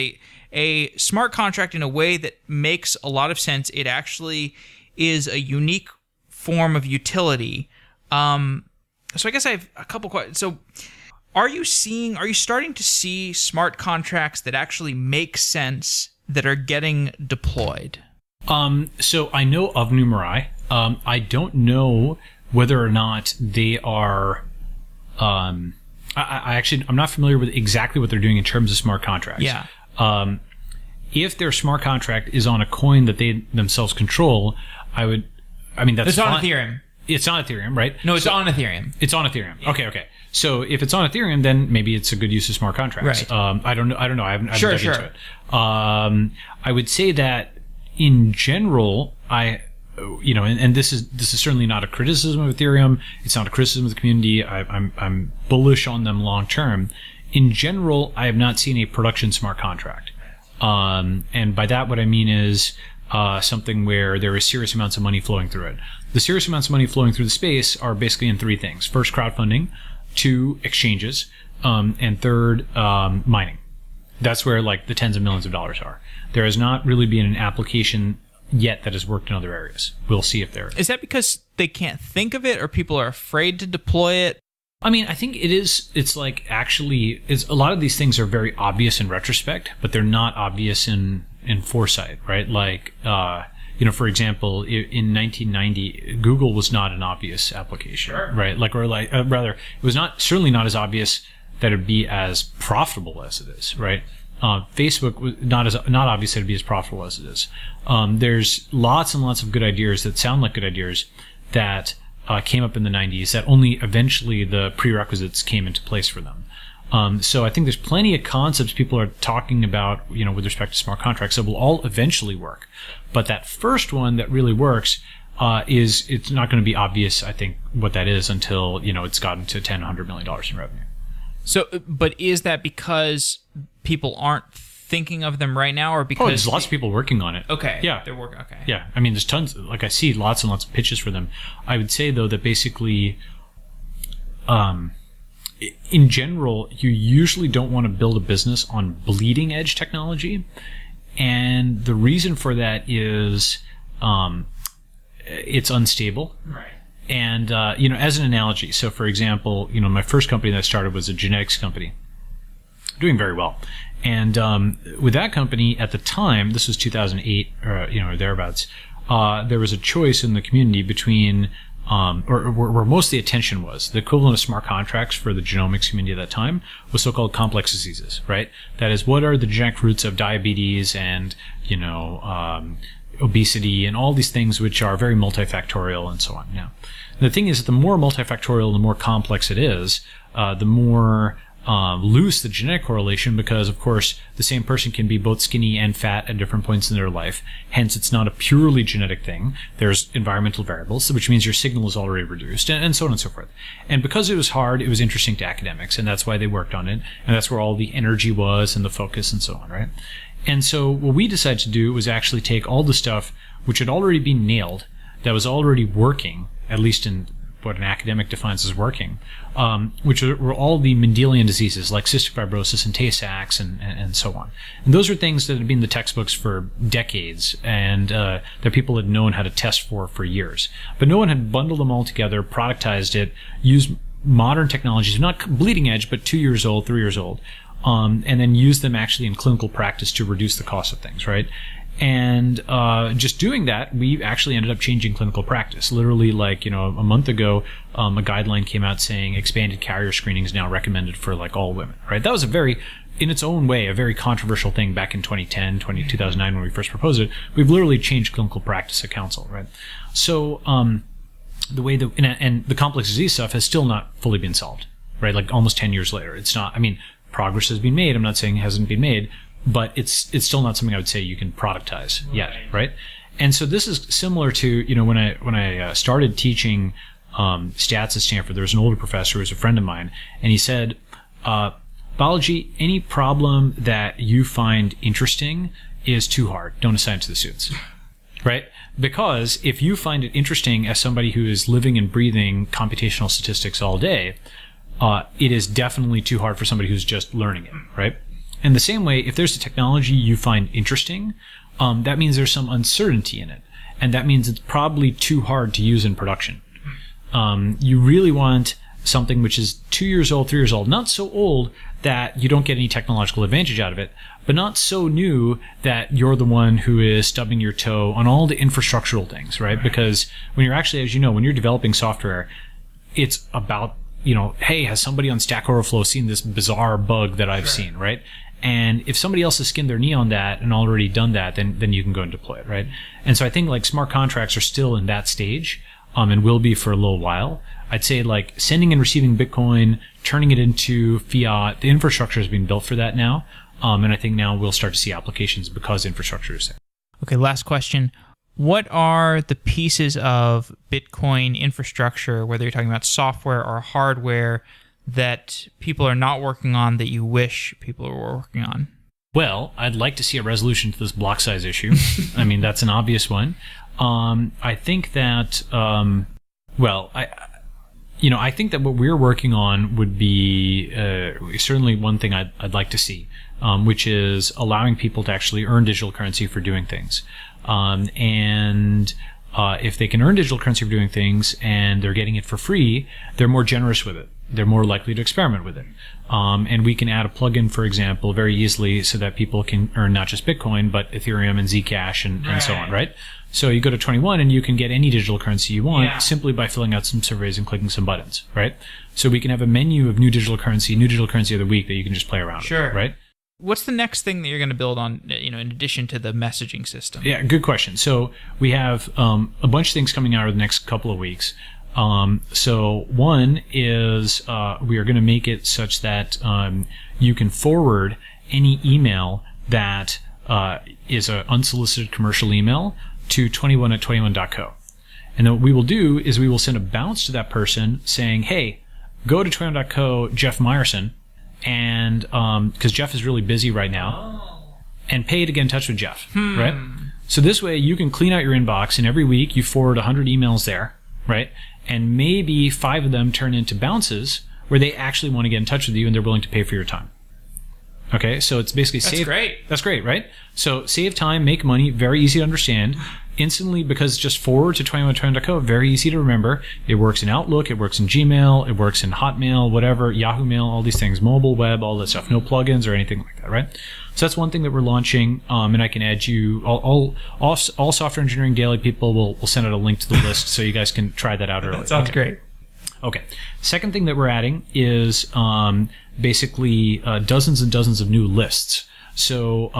a smart contract in a way that makes a lot of sense. It actually is a unique form of utility. So I guess I have a couple questions. So are you starting to see smart contracts that actually make sense that are getting deployed? So I know of Numerai. I don't know whether or not they are, I'm not familiar with exactly what they're doing in terms of smart contracts. Yeah. If their smart contract is on a coin that they themselves control, that's it's fine. on Ethereum. It's on Ethereum, right? No, it's on Ethereum. It's on Ethereum. Okay. So if it's on Ethereum, then maybe it's a good use of smart contracts. Right. I don't know. I haven't Sure. dug into it. I would say that in general, and this is certainly not a criticism of Ethereum. It's not a criticism of the community. I'm bullish on them long term. In general, I have not seen a production smart contract. And by that, what I mean is something where there is serious amounts of money flowing through it. The serious amounts of money flowing through the space are basically in three things. First, crowdfunding. Two, exchanges. And third, mining. That's where like the tens of millions of dollars are. There has not really been an application yet that has worked in other areas. We'll see if there is. Is that because they can't think of it or people are afraid to deploy it? I mean, I think it is. It's like actually, a lot of these things are very obvious in retrospect, but they're not obvious in foresight, right? Like, for example, in 1990, Google was not an obvious application, right? Rather, it was certainly not as obvious that it'd be as profitable as it is, right? Facebook was not obvious that it'd be as profitable as it is. There's lots and lots of good ideas that sound like good ideas that came up in the 90s that only eventually the prerequisites came into place for them. So I think there's plenty of concepts people are talking about, with respect to smart contracts that will all eventually work. But that first one that really works, it's not going to be obvious, I think, what that is until, it's gotten to $10, $100 million in revenue. So, but is that because people aren't thinking of them right now, or because there's lots of people working on it? Okay. Yeah. They're working. Okay. Yeah. I mean, there's tons, like I see lots and lots of pitches for them. I would say though that basically, in general, you usually don't want to build a business on bleeding edge technology. And the reason for that is, it's unstable. Right. And, as an analogy, so for example, my first company that I started was a genetics company, doing very well. And with that company at the time, this was 2008, or thereabouts, there was a choice in the community between, where most of the attention was, the equivalent of smart contracts for the genomics community at that time was so-called complex diseases, right? That is, what are the genetic roots of diabetes and, obesity and all these things which are very multifactorial and so on. Now, the thing is that the more multifactorial, the more complex it is, the more loose the genetic correlation, because of course the same person can be both skinny and fat at different points in their life. Hence, it's not a purely genetic thing. There's environmental variables, which means your signal is already reduced, and so on and so forth. And because it was hard, it was interesting to academics, and that's why they worked on it, and that's where all the energy was and the focus and so on, right? And so what we decided to do was actually take all the stuff which had already been nailed, that was already working, at least in what an academic defines as working, which were all the Mendelian diseases like cystic fibrosis and Tay-Sachs and so on. And those are things that had been in the textbooks for decades and that people had known how to test for years. But no one had bundled them all together, productized it, used modern technologies, not bleeding edge, but 2 years old, 3 years old, and then used them actually in clinical practice to reduce the cost of things, right? And just doing that, we actually ended up changing clinical practice. Literally, like, a month ago, a guideline came out saying expanded carrier screening is now recommended for like all women, right? That was in its own way, a very controversial thing back in 2009 when we first proposed it. We've literally changed clinical practice at Council, right? So the way and the complex disease stuff has still not fully been solved, right? Like almost 10 years later, it's not. I mean, progress has been made. I'm not saying it hasn't been made. But it's still not something I would say you can productize yet, right? And so this is similar to, when I started teaching stats at Stanford, there was an older professor who was a friend of mine, and he said, Balaji, any problem that you find interesting is too hard. Don't assign it to the students, right? Because if you find it interesting as somebody who is living and breathing computational statistics all day, it is definitely too hard for somebody who's just learning it, right? In the same way, if there's a technology you find interesting, that means there's some uncertainty in it. And that means it's probably too hard to use in production. You really want something which is 2 years old, 3 years old, not so old that you don't get any technological advantage out of it, but not so new that you're the one who is stubbing your toe on all the infrastructural things, right? Because when you're actually, as you know, when you're developing software, it's about, hey, has somebody on Stack Overflow seen this bizarre bug that I've seen, right? And if somebody else has skinned their knee on that and already done that, then you can go and deploy it, right? And so I think like smart contracts are still in that stage. and will be for a little while. I'd say like sending and receiving Bitcoin, turning it into fiat, the infrastructure has been built for that now. And I think now we'll start to see applications because infrastructure is there. Okay, last question. What are the pieces of Bitcoin infrastructure, whether you're talking about software or hardware, that people are not working on that you wish people were working on? Well, I'd like to see a resolution to this block size issue. I mean, that's an obvious one. I think that, I think that what we're working on would be certainly one thing I'd like to see, which is allowing people to actually earn digital currency for doing things. If they can earn digital currency for doing things and they're getting it for free, they're more generous with it. They're more likely to experiment with it. And we can add a plugin, for example, very easily so that people can earn not just Bitcoin, but Ethereum and Zcash and so on, right? So you go to 21 and you can get any digital currency you want simply by filling out some surveys and clicking some buttons, right? So we can have a menu of new digital currency of the week that you can just play around with, right? What's the next thing that you're going to build on, in addition to the messaging system? Yeah, good question. So we have a bunch of things coming out over the next couple of weeks. So one is we are going to make it such that you can forward any email that is an unsolicited commercial email to 21@21.co. And then what we will do is we will send a bounce to that person saying, hey, go to 21.co, Jeff Meyerson, and because Jeff is really busy right now, and pay to get in touch with Jeff, right? So this way you can clean out your inbox, and every week you forward 100 emails there, right? And maybe 5 of them turn into bounces where they actually want to get in touch with you and they're willing to pay for your time. Okay, so it's basically That's great. That's great, right? So save time, make money, very easy to understand. Instantly, because it's just forward to 21.20.co, very easy to remember. It works in Outlook, it works in Gmail, it works in Hotmail, whatever, Yahoo Mail, all these things, mobile, web, all that stuff. No plugins or anything like that, right? So that's one thing that we're launching, and I can add you, all Software Engineering Daily people will send out a link to the list so you guys can try that out early. That sounds great. Okay. Second thing that we're adding is basically dozens and dozens of new lists. So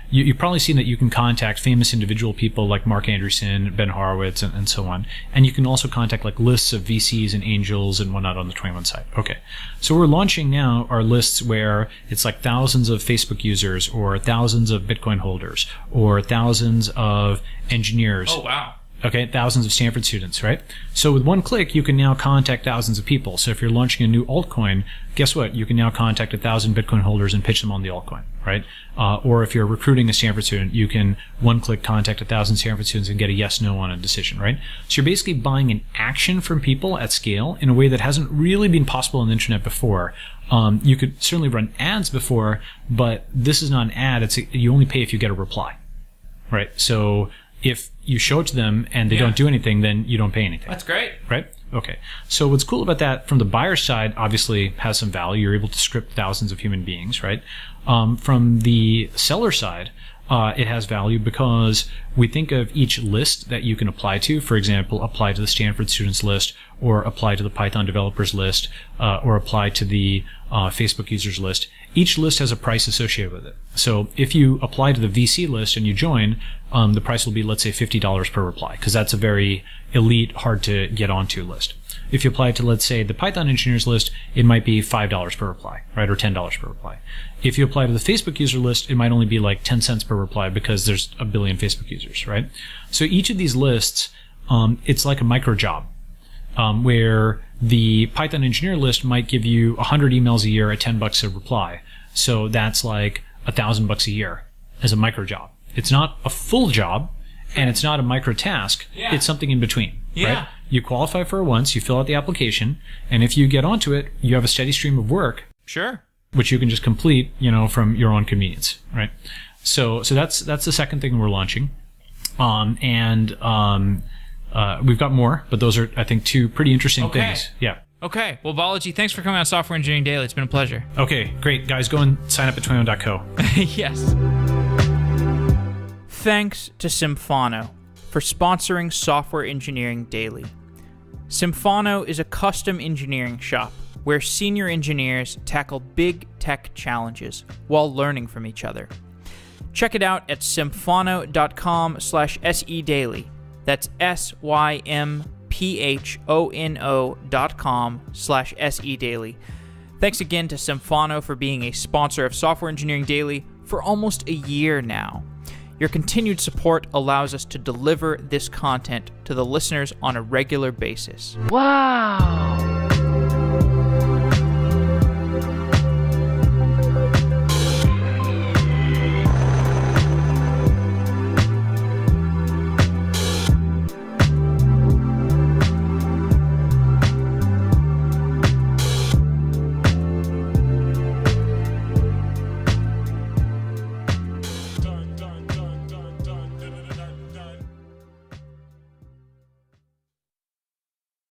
you've probably seen that you can contact famous individual people like Mark Andreessen, Ben Horowitz, and so on. And you can also contact like lists of VCs and angels and whatnot on the 21 site. Okay. So we're launching now our lists where it's like thousands of Facebook users or thousands of Bitcoin holders or thousands of engineers. Oh, wow. Okay, thousands of Stanford students, right? So with one click, you can now contact thousands of people. So if you're launching a new altcoin, guess what? You can now contact 1,000 Bitcoin holders and pitch them on the altcoin, right? Or if you're recruiting a Stanford student, you can one-click contact 1,000 Stanford students and get a yes/no on a decision, right? So you're basically buying an action from people at scale in a way that hasn't really been possible on the internet before. You could certainly run ads before, but this is not an ad. You only pay if you get a reply, right? So if you show it to them and they don't do anything, then you don't pay anything. That's great. Right? Okay. So what's cool about that from the buyer side obviously has some value. You're able to script thousands of human beings, right? From the seller side, it has value because we think of each list that you can apply to. For example, apply to the Stanford students list, or apply to the Python developers list, or apply to the Facebook users list. Each list has a price associated with it. So if you apply to the VC list and you join, the price will be, let's say, $50 per reply, because that's a very elite, hard to get onto list. If you apply to, let's say, the Python engineers list, it might be $5 per reply, right? Or $10 per reply. If you apply to the Facebook user list, it might only be like 10 cents per reply because there's a billion Facebook users, right? So each of these lists, it's like a micro job, where the Python engineer list might give you 100 emails a year at $10 a reply. So that's like $1,000 a year as a micro job. It's not a full job, and it's not a micro task. Yeah. It's something in between. Yeah. Right? You qualify for it once, you fill out the application, and if you get onto it, you have a steady stream of work. Sure. Which you can just complete, from your own convenience, right? So that's the second thing we're launching, we've got more, but those are, I think, 2 pretty interesting things. Yeah. Okay. Well, Balaji, thanks for coming on Software Engineering Daily. It's been a pleasure. Okay, great. Guys, go and sign up at 21.co. Yes. Thanks to Symphono for sponsoring Software Engineering Daily. Symphono is a custom engineering shop where senior engineers tackle big tech challenges while learning from each other. Check it out at symphono.com/sedaily. That's SYMPHONO.com/sedaily. symphono.com/SEDaily. Thanks again to Symphono for being a sponsor of Software Engineering Daily for almost a year now. Your continued support allows us to deliver this content to the listeners on a regular basis. Wow!